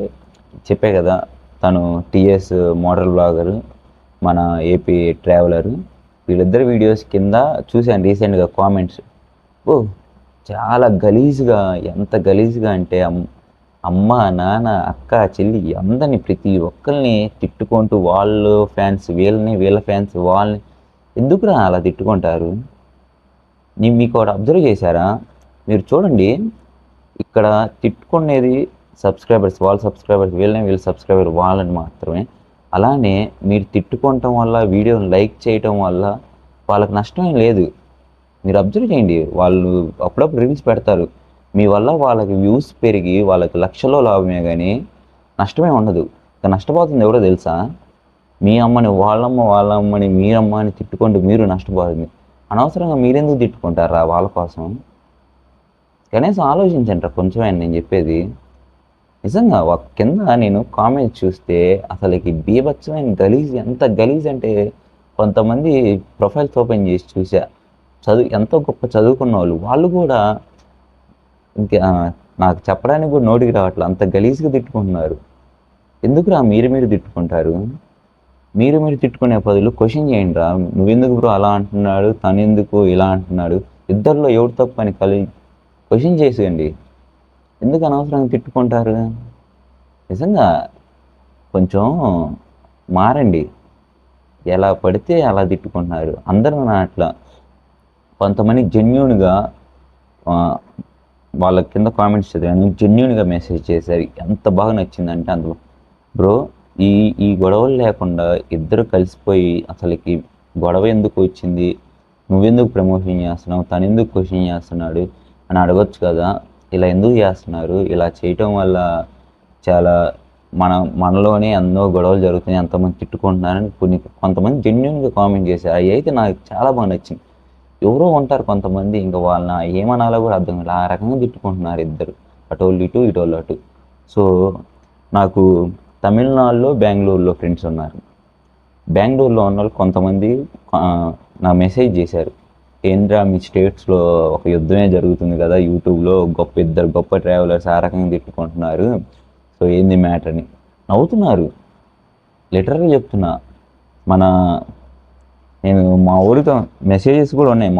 చెప్పే కదా తను టీఎస్ మోడల్ బ్లాగరు, మన ఏపీ ట్రావెలరు, వీళ్ళిద్దరు వీడియోస్ కింద చూశాను రీసెంట్గా కామెంట్స్. చాలా గలీజ్గా, ఎంత గలీజ్గా అంటే అమ్మ నాన్న అక్క చెల్లి అందరినీ ప్రతి ఒక్కరిని తిట్టుకుంటూ, వాళ్ళు ఫ్యాన్స్ వీళ్ళని, వీళ్ళ ఫ్యాన్స్ వాళ్ళని. ఎందుకురా అలా తిట్టుకుంటారు? మీకు ఒకటి అబ్జర్వ్ చేశారా? మీరు చూడండి, ఇక్కడ తిట్టుకునేది సబ్స్క్రైబర్స్, వాళ్ళ సబ్స్క్రైబర్స్ వీళ్ళని, వీళ్ళ సబ్స్క్రైబర్ వాళ్ళని మాత్రమే. అలానే మీరు తిట్టుకోవటం వల్ల, వీడియోని లైక్ చేయటం వల్ల వాళ్ళకి నష్టమేం లేదు. మీరు అబ్జర్వ్ చేయండి, వాళ్ళు అప్పుడప్పుడు రీల్స్ పెడతారు, మీ వల్ల వాళ్ళకి వ్యూస్ పెరిగి వాళ్ళకి లక్షలో లాభమే కానీ నష్టమే ఉండదు. ఇక నష్టపోతుంది ఎవరో తెలుసా? మీ అమ్మని వాళ్ళ అమ్మని మీరమ్మని తిట్టుకుంటూ మీరు నష్టపోతుంది. అనవసరంగా మీరెందుకు తిట్టుకుంటారా వాళ్ళ కోసం? కనీసం ఆలోచించండి కొంచెమే నేను చెప్పేది. నిజంగా ఒక కింద నేను కామెంట్స్ చూస్తే అసలుకి బీభత్సమైన గలీజ్, ఎంత గలీజ్ అంటే కొంతమంది ప్రొఫైల్స్ ఓపెన్ చేసి చూసా. ఎంతో గొప్ప చదువుకున్న వాళ్ళు కూడా ఇంకా నాకు చెప్పడానికి కూడా నోటికి రావట్లేదు, అంత గలీజ్గా తిట్టుకుంటున్నారు. ఎందుకురా మీరు తిట్టుకుంటారు? మీరు తిట్టుకునే బదులు క్వశ్చన్ చేయండి రా, నువ్వెందుకు బ్రో అలా అంటున్నాడు, తను ఎందుకు ఇలా అంటున్నాడు, ఇద్దరిలో ఎవడు తప్పు అని క్వశ్చన్ చేసేయండి. ఎందుకు అనవసరంగా తిట్టుకుంటారు? నిజంగా కొంచెం మారండి. ఎలా పడితే అలా తిట్టుకుంటున్నారు అందరూ. నా అట్లా కొంతమంది జెన్యూన్గా వాళ్ళ కింద కామెంట్స్ చదివాను, జెన్యూన్గా మెసేజ్ చేశారు, ఎంత బాగా నచ్చిందంటే అందులో బ్రో ఈ గొడవలు లేకుండా ఇద్దరు కలిసిపోయి అసలుకి గొడవ ఎందుకు వచ్చింది, నువ్వెందుకు ప్రమోషన్ చేస్తున్నావు, తను ఎందుకు క్వశ్చన్ చేస్తున్నాడు అని అడగొచ్చు కదా, ఇలా ఎందుకు చేస్తున్నారు, ఇలా చేయటం వల్ల చాలా మనలోనే ఎన్నో గొడవలు జరుగుతున్నాయి, ఎంతమంది తిట్టుకుంటున్నారని కొంతమంది జెన్యున్గా కామెంట్ చేశారు. అవి అయితే నాకు చాలా బాగా నచ్చింది. ఎవరో ఉంటారు కొంతమంది, ఇంకా వాళ్ళని ఏమనాలో కూడా అర్థం కాదు, ఆ రకంగా తిట్టుకుంటున్నారు ఇద్దరు, అటోళ్ళు ఇటు ఇటోళ్ళు అటు. సో నాకు తమిళనాడులో బెంగళూరులో ఫ్రెండ్స్ ఉన్నారు. బెంగళూరులో ఉన్న వాళ్ళు కొంతమంది నా మెసేజ్ చేశారు, ఏంద్రా మీ స్టేట్స్లో ఒక యుద్ధమే జరుగుతుంది కదా, యూట్యూబ్లో ఇద్దరు గొప్ప ట్రావెలర్స్ ఆ రకంగా తిట్టుకుంటున్నారు, సో ఏంది మ్యాటర్ అని నవ్వుతున్నారు. లిటరల్గా చెప్తున్నా, నేను మా ఊరితో మెసేజెస్ కూడా ఉన్నాయి,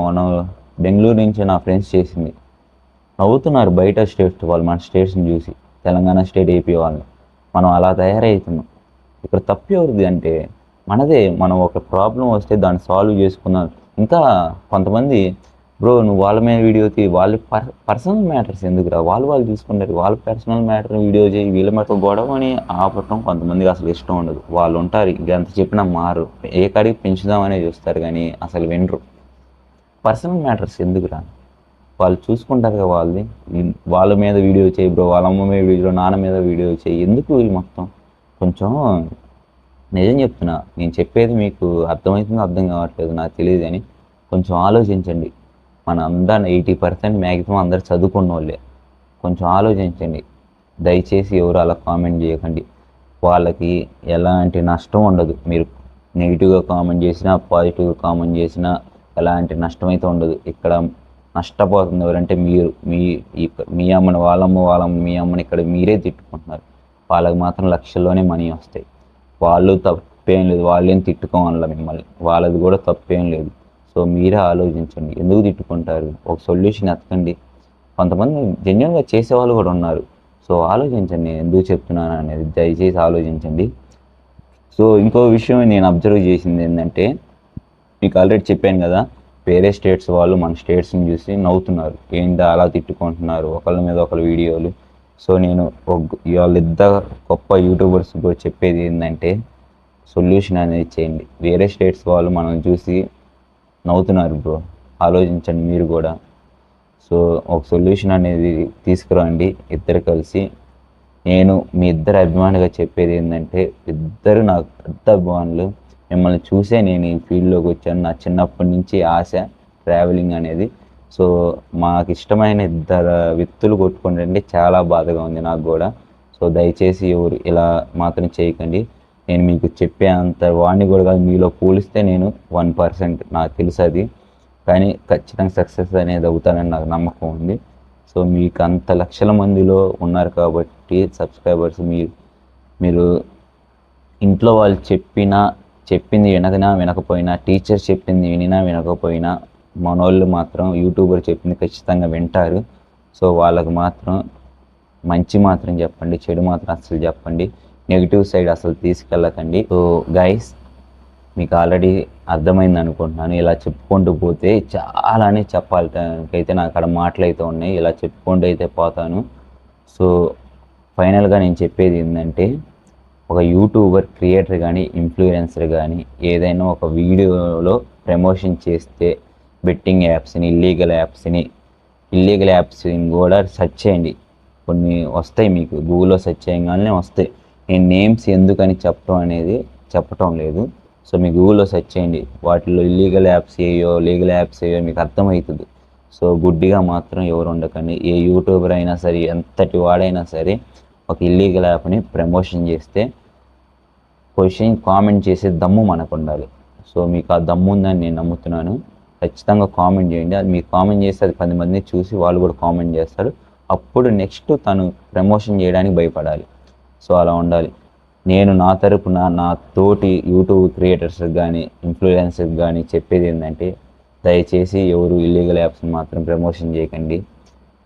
బెంగళూరు నుంచి నా ఫ్రెండ్స్ చేసింది. నవ్వుతున్నారు బయట స్టేట్స్ వాళ్ళు మన స్టేట్స్ని చూసి, తెలంగాణ స్టేట్, ఏపీ వాళ్ళని. మనం అలా తయారవుతున్నాం. ఇక్కడ తప్పు ఎవరిది అంటే మనదే. మనం ఒక ప్రాబ్లం వస్తే దాన్ని సాల్వ్ చేసుకున్నాం. ఇంకా కొంతమంది బ్రో నువ్వు వాళ్ళ మీద వీడియో తీ, వాళ్ళ పర్సనల్ మ్యాటర్స్ ఎందుకురా, వాళ్ళు చూసుకుంటారు, వాళ్ళ పర్సనల్ మ్యాటర్ వీడియో చేయి, వీళ్ళ మాట గొడవ అని ఆపటం కొంతమందికి అసలు ఇష్టం ఉండదు. వాళ్ళు ఉంటారు ఎంత చెప్పినా మారు, ఏ కాడికి పెంచుదామనే చూస్తారు కానీ అసలు వినరు. పర్సనల్ మ్యాటర్స్ ఎందుకురా, వాళ్ళు చూసుకుంటారు కదా వాళ్ళ మీద వీడియో చేయి బ్రో, వాళ్ళ అమ్మ మీద వీడియో, నాన్న మీద వీడియో చేయి, ఎందుకు ఈ మొత్తం? కొంచెం నిజం చెప్తున్నా, నేను చెప్పేది మీకు అర్థమవుతుందో అర్థం కావట్లేదు నాకు తెలియదు కానీ కొంచెం ఆలోచించండి. మన అందరూ 80% మ్యాక్సిమం అందరు చదువుకున్న వాళ్ళే. కొంచెం ఆలోచించండి దయచేసి. ఎవరు అలా కామెంట్ చేయకండి. వాళ్ళకి ఎలాంటి నష్టం ఉండదు. మీరు నెగిటివ్గా కామెంట్ చేసినా, పాజిటివ్గా కామెంట్ చేసినా ఎలాంటి నష్టం అయితే ఉండదు. ఇక్కడ నష్టపోతుంది ఎవరంటే మీరు. మీ అమ్మని మీ అమ్మని ఇక్కడ మీరే తిట్టుకుంటున్నారు. వాళ్ళకి మాత్రం లక్షల్లోనే మనీ వస్తాయి. వాళ్ళు తప్పేం లేదు, వాళ్ళేం తిట్టుకోవాల మిమ్మల్ని, వాళ్ళది కూడా తప్పేం లేదు. సో మీరే ఆలోచించండి, ఎందుకు తిట్టుకుంటారు, ఒక సొల్యూషన్ ఎతకండి. కొంతమంది జెన్యున్గా చేసేవాళ్ళు కూడా ఉన్నారు. సో ఆలోచించండి, నేను ఎందుకు చెప్తున్నాను అనేది దయచేసి ఆలోచించండి. సో ఇంకో విషయం నేను అబ్జర్వ్ చేసింది ఏంటంటే, మీకు ఆల్రెడీ చెప్పాను కదా, వేరే స్టేట్స్ వాళ్ళు మన స్టేట్స్ని చూసి నవ్వుతున్నారు, ఏంటో అలా తిట్టుకుంటున్నారు ఒకళ్ళ మీద ఒకళ్ళ వీడియోలు. సో నేను వాళ్ళిద్దరు గొప్ప యూట్యూబర్స్ కూడా చెప్పేది ఏంటంటే, సొల్యూషన్ అనేది చేయండి. వేరే స్టేట్స్ వాళ్ళు మనం చూసి నవ్వుతున్నారు బ్రో, ఆలోచించండి మీరు కూడా. సో ఒక సొల్యూషన్ అనేది తీసుకురండి ఇద్దరు కలిసి. నేను మీ ఇద్దరు అభిమానిగా చెప్పేది ఏంటంటే, ఇద్దరు నాకు పెద్ద అభిమానులు. మిమ్మల్ని చూసే నేను ఈ ఫీల్డ్లోకి వచ్చాను. నా చిన్నప్పటి నుంచి ఆశ ట్రావెలింగ్ అనేది. సో మాకు ఇష్టమైన ఇద్దరు వ్యక్తులు కొట్టుకుంటే చాలా బాధగా ఉంది నాకు కూడా. సో దయచేసి ఎవరు ఇలా మాత్రం చేయకండి. నేను మీకు చెప్పే అంత వాడిని కూడా కాదు, మీలో పోలిస్తే నేను 1% నాకు తెలుసు అది, కానీ ఖచ్చితంగా సక్సెస్ అనేది అవుతానని నాకు నమ్మకం ఉంది. సో మీకు అంత లక్షల మందిలో ఉన్నారు కాబట్టి సబ్స్క్రైబర్స్, మీరు ఇంట్లో వాళ్ళు చెప్పింది వినకపోయినా, టీచర్స్ చెప్పింది వినకపోయినా, మనోళ్ళు మాత్రం యూట్యూబర్ చెప్పింది ఖచ్చితంగా వింటారు. సో వాళ్ళకు మాత్రం మంచి మాత్రం చెప్పండి, చెడు మాత్రం అస్సలు చెప్పండి, నెగిటివ్ సైడ్ అసలు తీసుకెళ్ళకండి. సో గైస్, మీకు ఆల్రెడీ అర్థమైంది అనుకుంటున్నాను. ఇలా చెప్పుకుంటూ పోతే చాలానే చెప్పాలికైతే నాకు అక్కడ మాటలు అయితే ఉన్నాయి, ఇలా చెప్పుకుంటూ అయితే పోతాను. సో ఫైనల్గా నేను చెప్పేది ఏంటంటే, ఒక యూట్యూబర్, క్రియేటర్ కానీ, ఇన్ఫ్లుయెన్సర్ కానీ ఏదైనా ఒక వీడియోలో ప్రమోషన్ చేస్తే బెట్టింగ్ యాప్స్ని, ఇల్లీగల్ యాప్స్ని కూడా సెర్చ్ చేయండి. కొన్ని వస్తాయి మీకు గూగుల్లో సెర్చ్ చేయగానే వస్తాయి. నేను నేమ్స్ ఎందుకని చెప్పటం లేదు. సో మీ గూగుల్లో సెర్చ్ చేయండి, వాటిలో ఇల్లీగల్ యాప్స్ ఏయో, లీగల్ యాప్స్ ఏయో మీకు అర్థమవుతుంది. సో గుడ్డిగా మాత్రం ఎవరు ఉండకండి. ఏ యూట్యూబర్ అయినా సరే, ఎంతటి వాడైనా సరే, ఒక ఇల్లీగల్ యాప్ని ప్రమోషన్ చేస్తే కామెంట్ చేసే దమ్ము మనకు ఉండాలి. సో మీకు ఆ దమ్ము ఉందని నేను నమ్ముతున్నాను. ఖచ్చితంగా కామెంట్ చేయండి. అది మీరు కామెంట్ చేస్తే అది 10 మందిని చూసి వాళ్ళు కూడా కామెంట్ చేస్తారు. అప్పుడు నెక్స్ట్ తను ప్రమోషన్ చేయడానికి భయపడాలి. సో అలా ఉండాలి. నేను నా తరపున నా తోటి యూట్యూబ్ క్రియేటర్స్కి కానీ ఇన్ఫ్లుయెన్సర్కి కానీ చెప్పేది ఏంటంటే, దయచేసి ఎవరు ఇల్లీగల్ యాప్స్ని మాత్రం ప్రమోషన్ చేయకండి.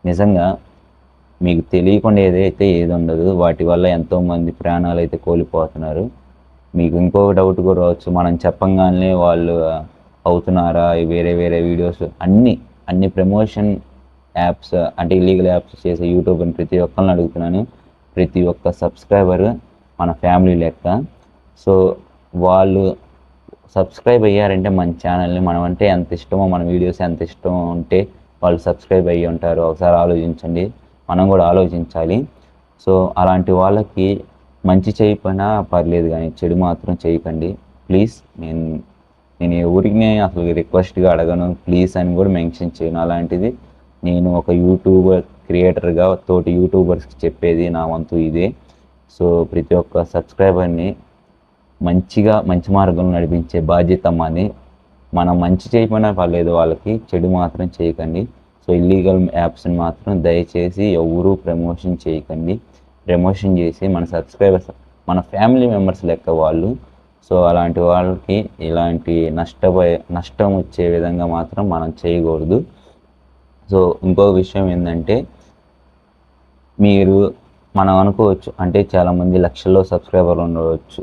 నిజంగా మీకు తెలియకుండా ఏదైతే ఏది ఉండదు, వాటి వల్ల ఎంతోమంది ప్రాణాలు అయితే కోల్పోతున్నారు. మీకు ఇంకొక డౌట్ కూడా రావచ్చు, మనం చెప్పంగానే వాళ్ళు అవుతున్నారా, వేరే వేరే వీడియోస్ అన్ని ప్రమోషన్ యాప్స్ అంటే ఇల్లీగల్ యాప్స్ చేసే యూట్యూబర్ని ప్రతి ఒక్కరిని అడుగుతున్నాను. ప్రతి ఒక్క సబ్స్క్రైబర్ మన ఫ్యామిలీ లెక్క. సో వాళ్ళు సబ్స్క్రైబ్ అయ్యారంటే మన ఛానల్ని, మనం అంటే ఎంత ఇష్టమో, మన వీడియోస్ ఎంత ఇష్టమో ఉంటే వాళ్ళు సబ్స్క్రైబ్ అయ్యి ఉంటారు. ఒకసారి ఆలోచించండి, మనం కూడా ఆలోచించాలి. సో అలాంటి వాళ్ళకి మంచి చేయకపోయినా పర్లేదు, కానీ చెడు మాత్రం చేయకండి ప్లీజ్. నేను ఎవరికి అసలు రిక్వెస్ట్గా అడగను, ప్లీజ్ అని కూడా మెన్షన్ చేయను. అలాంటిది నేను ఒక యూట్యూబర్ క్రియేటర్గా తోటి యూట్యూబర్స్కి చెప్పేది నా వంతు ఇదే. సో ప్రతి ఒక్క సబ్స్క్రైబర్ని మంచి మార్గంలో నడిపించే బాధ్యత మాది. మనం మంచి చేయకపోయినా పర్లేదు, వాళ్ళకి చెడు మాత్రం చేయకండి. సో ఇల్లీగల్ యాప్స్ని మాత్రం దయచేసి ఎవరూ ప్రమోషన్ చేయకండి. ప్రమోషన్ చేసి మన సబ్స్క్రైబర్స్ మన ఫ్యామిలీ మెంబర్స్ లెక్క వాళ్ళు. సో అలాంటి వాళ్ళకి ఇలాంటి నష్టం వచ్చే విధంగా మాత్రం మనం చేయకూడదు. సో ఇంకో విషయం ఏంటంటే, మనం అనుకోవచ్చు అంటే చాలామంది లక్షల్లో సబ్స్క్రైబర్లు ఉండవచ్చు.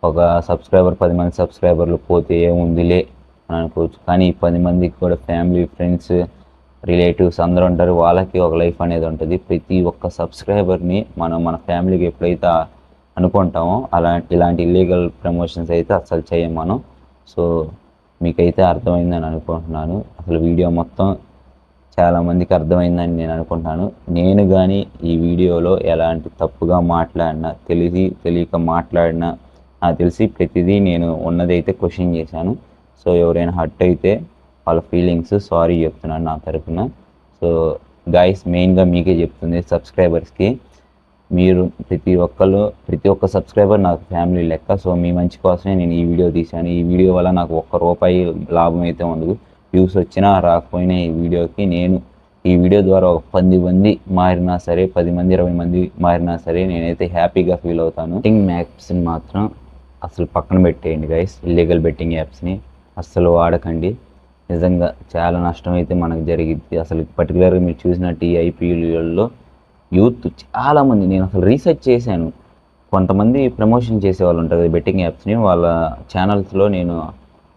ఒక సబ్స్క్రైబర్ 10 మంది సబ్స్క్రైబర్లు పోతే ఏముందిలే అని అనుకోవచ్చు. కానీ ఈ 10 మందికి కూడా ఫ్యామిలీ, ఫ్రెండ్స్, రిలేటివ్స్ అందరూ ఉంటారు. వాళ్ళకి ఒక లైఫ్ అనేది ఉంటుంది. ప్రతి ఒక్క సబ్స్క్రైబర్ని మన ఫ్యామిలీకి ఎప్పుడైతే అనుకుంటామో ఇలాంటి ఇల్లీగల్ ప్రమోషన్స్ అయితే అస్సలు చేయం మనం. సో మీకైతే అర్థమైందని అనుకుంటున్నాను. అసలు వీడియో మొత్తం చాలామందికి అర్థమైందని నేను అనుకుంటున్నాను. నేను కానీ ఈ వీడియోలో ఎలాంటి తప్పుగా మాట్లాడినా, తెలియక మాట్లాడినా, నాకు తెలిసి ప్రతిదీ నేను ఉన్నదైతే క్వశ్చన్ చేశాను. సో ఎవరైనా హర్ట్ అయితే వాళ్ళ ఫీలింగ్స్ సారీ చెప్తున్నాను నా తరఫున. సో గైస్, మెయిన్గా మీకే చెప్తుంది, సబ్స్క్రైబర్స్కి, మీరు ప్రతి ఒక్క సబ్స్క్రైబర్ నాకు ఫ్యామిలీ లెక్క. సో మీ మంచి కోసమే నేను ఈ వీడియో తీశాను. ఈ వీడియో వల్ల నాకు ₹1 లాభం అయితే ఉండదు. వ్యూస్ వచ్చినా రాకపోయినా ఈ వీడియోకి నేను ఈ వీడియో ద్వారా ఒక 10 మంది మారినా సరే, 10 మంది 20 మంది మారినా సరే నేనైతే హ్యాపీగా ఫీల్ అవుతాను. బెట్టింగ్ యాప్స్ని మాత్రం అసలు పక్కన పెట్టేయండి గైస్. ఇల్లీగల్ బెట్టింగ్ యాప్స్ని అస్సలు వాడకండి. నిజంగా చాలా నష్టం అయితే మనకు జరిగింది. అసలు పర్టికులర్గా మీరు చూసినట్టు ఈ ఐపీఎల్లో యూత్ చాలామంది, నేను అసలు రీసెర్చ్ చేశాను, కొంతమంది ప్రమోషన్ చేసే వాళ్ళు ఉంటారు బెట్టింగ్ యాప్స్ని, వాళ్ళ ఛానల్స్లో నేను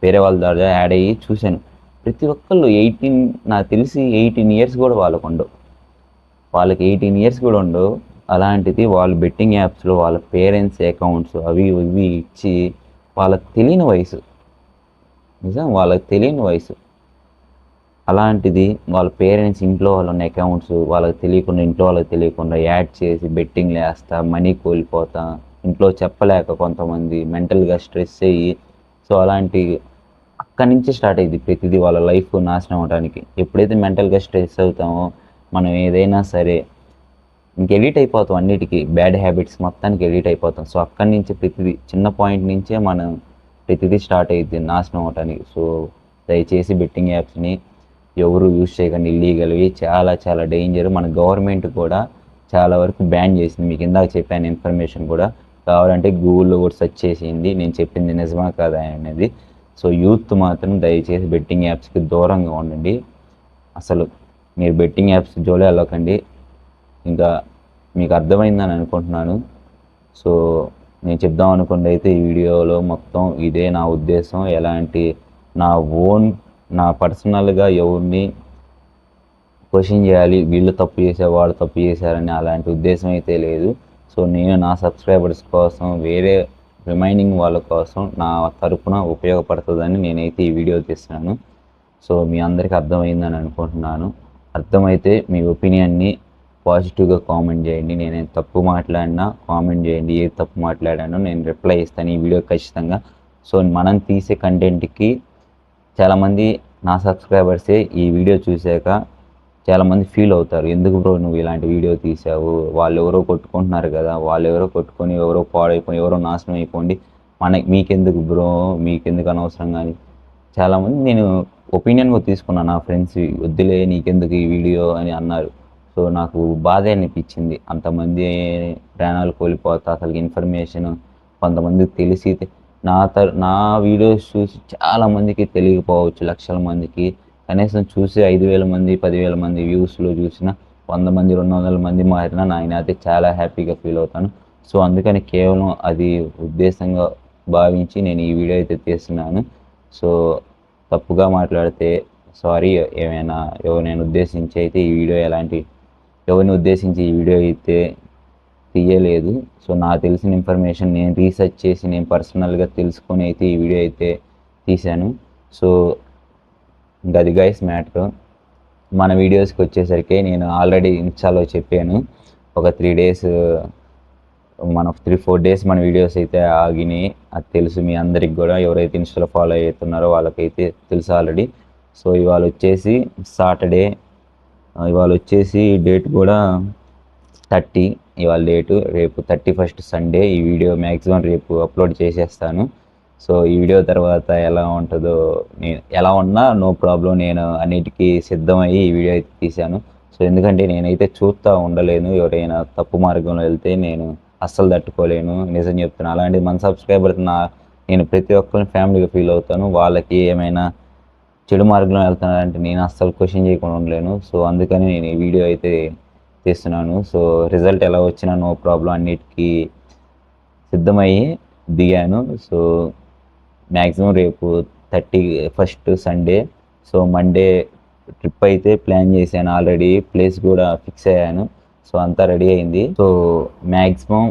వేరే వాళ్ళ ద్వారా యాడ్ అయ్యి చూశాను. ప్రతి ఒక్కళ్ళు నాకు తెలిసి 18 ఇయర్స్ కూడా వాళ్ళకి 18 ఇయర్స్ కూడా ఉండవు. అలాంటిది వాళ్ళు బెట్టింగ్ యాప్స్లో వాళ్ళ పేరెంట్స్ అకౌంట్స్ అవి ఇవి ఇచ్చి, వాళ్ళకి తెలియని వయసు, వాళ్ళకి తెలియని వయసు, అలాంటిది వాళ్ళ పేరెంట్స్ ఇంట్లో వాళ్ళు ఉన్న అకౌంట్స్ వాళ్ళకి తెలియకుండా యాడ్ చేసి బెట్టింగ్లు వేస్తా, మనీ కోల్పోతా, ఇంట్లో చెప్పలేక కొంతమంది మెంటల్గా స్ట్రెస్ అయ్యి, సో అలాంటి అక్కడి నుంచి స్టార్ట్ అయ్యింది ప్రతిదీ వాళ్ళ లైఫ్ నాశనం అవడానికి. ఎప్పుడైతే మెంటల్గా స్ట్రెస్ అవుతామో మనం ఏదైనా సరే ఎడిట్ అయిపోతాం, అన్నిటికీ బ్యాడ్ హ్యాబిట్స్ మొత్తానికి ఎడిట్ అయిపోతాం. సో అక్కడి నుంచి ప్రతిదీ చిన్న పాయింట్ నుంచే మనం ప్రతిదీ స్టార్ట్ అయ్యింది నాశనం అవడానికి. సో దయచేసి బెట్టింగ్ యాప్స్ని ఎవరు యూజ్ చేయకండి. ఇల్లీగల్వి చాలా చాలా డేంజర్. మన గవర్నమెంట్ కూడా చాలా వరకు బ్యాన్ చేసింది. మీకు ఇందాక చెప్పాను ఇన్ఫర్మేషన్ కూడా, కావాలంటే గూగుల్లో కూడా సెర్చ్ చేసింది నేను చెప్పింది నిజమా కాదా అనేది. సో యూత్ మాత్రం దయచేసి బెట్టింగ్ యాప్స్కి దూరంగా ఉండండి. అసలు మీరు బెట్టింగ్ యాప్స్ జోలే వెళ్ళకండి. ఇంకా మీకు అర్థమైందని అనుకుంటున్నాను. సో నేను చెప్దాం అనుకుంటే అయితే ఈ వీడియోలో మొత్తం ఇదే నా ఉద్దేశం. ఎలాంటి నా పర్సనల్గా ఎవరిని క్వశ్చన్ చేయాలి, వీళ్ళు తప్పు చేశారు వాడు తప్పు చేశారని అలాంటి ఉద్దేశం అయితే లేదు. సో నేను నా సబ్స్క్రైబర్స్ కోసం, వేరే రిమైనింగ్ వాళ్ళ కోసం నా తరపున ఉపయోగపడుతుందని నేనైతే ఈ వీడియో తీస్తున్నాను. సో మీ అందరికీ అర్థమైందని అనుకుంటున్నాను. అర్థమైతే మీ ఒపీనియన్ని పాజిటివ్గా కామెంట్ చేయండి. నేనేం తప్పు మాట్లాడినా కామెంట్ చేయండి. ఏ తప్పు మాట్లాడానో నేను రిప్లై ఇస్తాను ఈ వీడియో ఖచ్చితంగా. సో మనం తీసే కంటెంట్కి చాలామంది నా సబ్స్క్రైబర్సే ఈ వీడియో చూశాక చాలామంది ఫీల్ అవుతారు, ఎందుకు బ్రో నువ్వు ఇలాంటి వీడియో తీసావు, వాళ్ళు ఎవరో కొట్టుకుంటున్నారు కదా, వాళ్ళు ఎవరో కొట్టుకొని ఎవరో పాడైపోయి ఎవరో నాశనం అయిపోండి, మీకెందుకు బ్రో, మీకెందుకు అనవసరం కానీ చాలామంది నేను ఒపీనియన్గా తీసుకున్నాను, నా ఫ్రెండ్స్ వద్దులే నీకెందుకు ఈ వీడియో అని అన్నారు. సో నాకు బాధ అనిపించింది, అంతమంది ప్రాణాలు కోల్పోతా అసలు ఇన్ఫర్మేషన్ కొంతమందికి తెలిసి నా వీడియోస్ చూసి చాలామందికి తెలియకపోవచ్చు, లక్షల మందికి కనీసం చూసి 5,000 మంది 10,000 మంది వ్యూస్లో చూసిన 100 మంది 200 మంది మారినా నేనైతే చాలా హ్యాపీగా ఫీల్ అవుతాను. సో అందుకని కేవలం అది ఉద్దేశంగా భావించి నేను ఈ వీడియో అయితే తీస్తున్నాను. సో తప్పుగా మాట్లాడితే సారీ, ఏమైనా ఎవరినైనా ఉద్దేశించి అయితే ఈ వీడియో ఎవరిని ఉద్దేశించి ఈ వీడియో అయితే తీయలేదు. సో నాకు తెలిసిన ఇన్ఫర్మేషన్ నేను రీసెర్చ్ చేసి నేను పర్సనల్గా తెలుసుకొని అయితే ఈ వీడియో అయితే తీశాను. సో ఇంకా అది గైస్ మ్యాటర్. మన వీడియోస్కి వచ్చేసరికి నేను ఆల్రెడీ ఇన్స్టాలో చెప్పాను, ఒక 3 డేస్ మన 3-4 డేస్ మన వీడియోస్ అయితే ఆగినాయి, అది తెలుసు మీ అందరికి కూడా, ఎవరైతే ఇన్స్టాలో ఫాలో అవుతున్నారో వాళ్ళకైతే తెలుసు ఆల్రెడీ. సో ఇవాళ వచ్చేసి సాటర్డే, ఇవాళ వచ్చేసి డేట్ కూడా 30, ఇవాళ డేటు, రేపు 31st సండే. ఈ వీడియో మ్యాక్సిమం రేపు అప్లోడ్ చేసేస్తాను. సో ఈ వీడియో తర్వాత ఎలా ఉంటుందో, నేను ఎలా ఉన్నా నో ప్రాబ్లం, నేను అన్నిటికీ సిద్ధమయ్యి ఈ వీడియో అయితే తీశాను. సో ఎందుకంటే నేనైతే చూస్తూ ఉండలేను, ఎవరైనా తప్పు మార్గంలో వెళ్తే నేను అస్సలు తట్టుకోలేను, నిజం చెప్తున్నాను. అలాంటి మన సబ్స్క్రైబర్ నేను ప్రతి ఒక్కరిని ఫ్యామిలీగా ఫీల్ అవుతాను, వాళ్ళకి ఏమైనా చెడు మార్గంలో వెళ్తున్నారంటే నేను అస్సలు క్వశ్చన్ చేయకుండా ఉండలేను. సో అందుకని నేను ఈ వీడియో అయితే తీస్తున్నాను. సో రిజల్ట్ ఎలా వచ్చినా నో ప్రాబ్లం, అన్నిటికీ సిద్ధమయ్యి దిగాను. సో మ్యాక్సిమం రేపు 31st Sunday. So Monday trip అయితే ప్లాన్ చేశాను, ఆల్రెడీ ప్లేస్ కూడా ఫిక్స్ అయ్యాను. సో అంతా రెడీ అయింది. సో మ్యాక్సిమం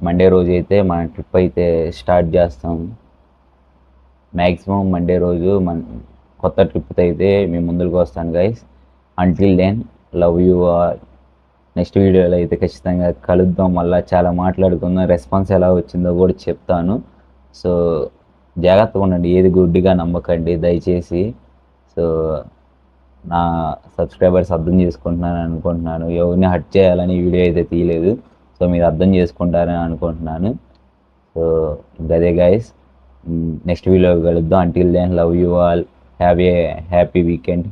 మండే రోజు అయితే మన ట్రిప్ అయితే స్టార్ట్ చేస్తాం. మ్యాక్సిమం మండే రోజు కొత్త ట్రిప్తో అయితే మేము ముందుకు వస్తాను guys. Until then love you all. Next వీడియోలో అయితే ఖచ్చితంగా కలుద్దాం, మళ్ళీ చాలా మాట్లాడుకుందాం, రెస్పాన్స్ ఎలా వచ్చిందో కూడా చెప్తాను. సో జాగ్రత్తగా ఉండండి, ఏది గుడ్డిగా నమ్మకండి దయచేసి. సో నా సబ్స్క్రైబర్స్ అర్థం చేసుకుంటున్నాను అనుకుంటున్నాను, ఎవరిని హర్ట్ చేయాలని వీడియో అయితే తీయలేదు. సో మీరు అర్థం చేసుకుంటారని అనుకుంటున్నాను. సో గదే గైస్, నెక్స్ట్ వీడియోలో కలుద్దాం. Until then love you all, have a happy weekend.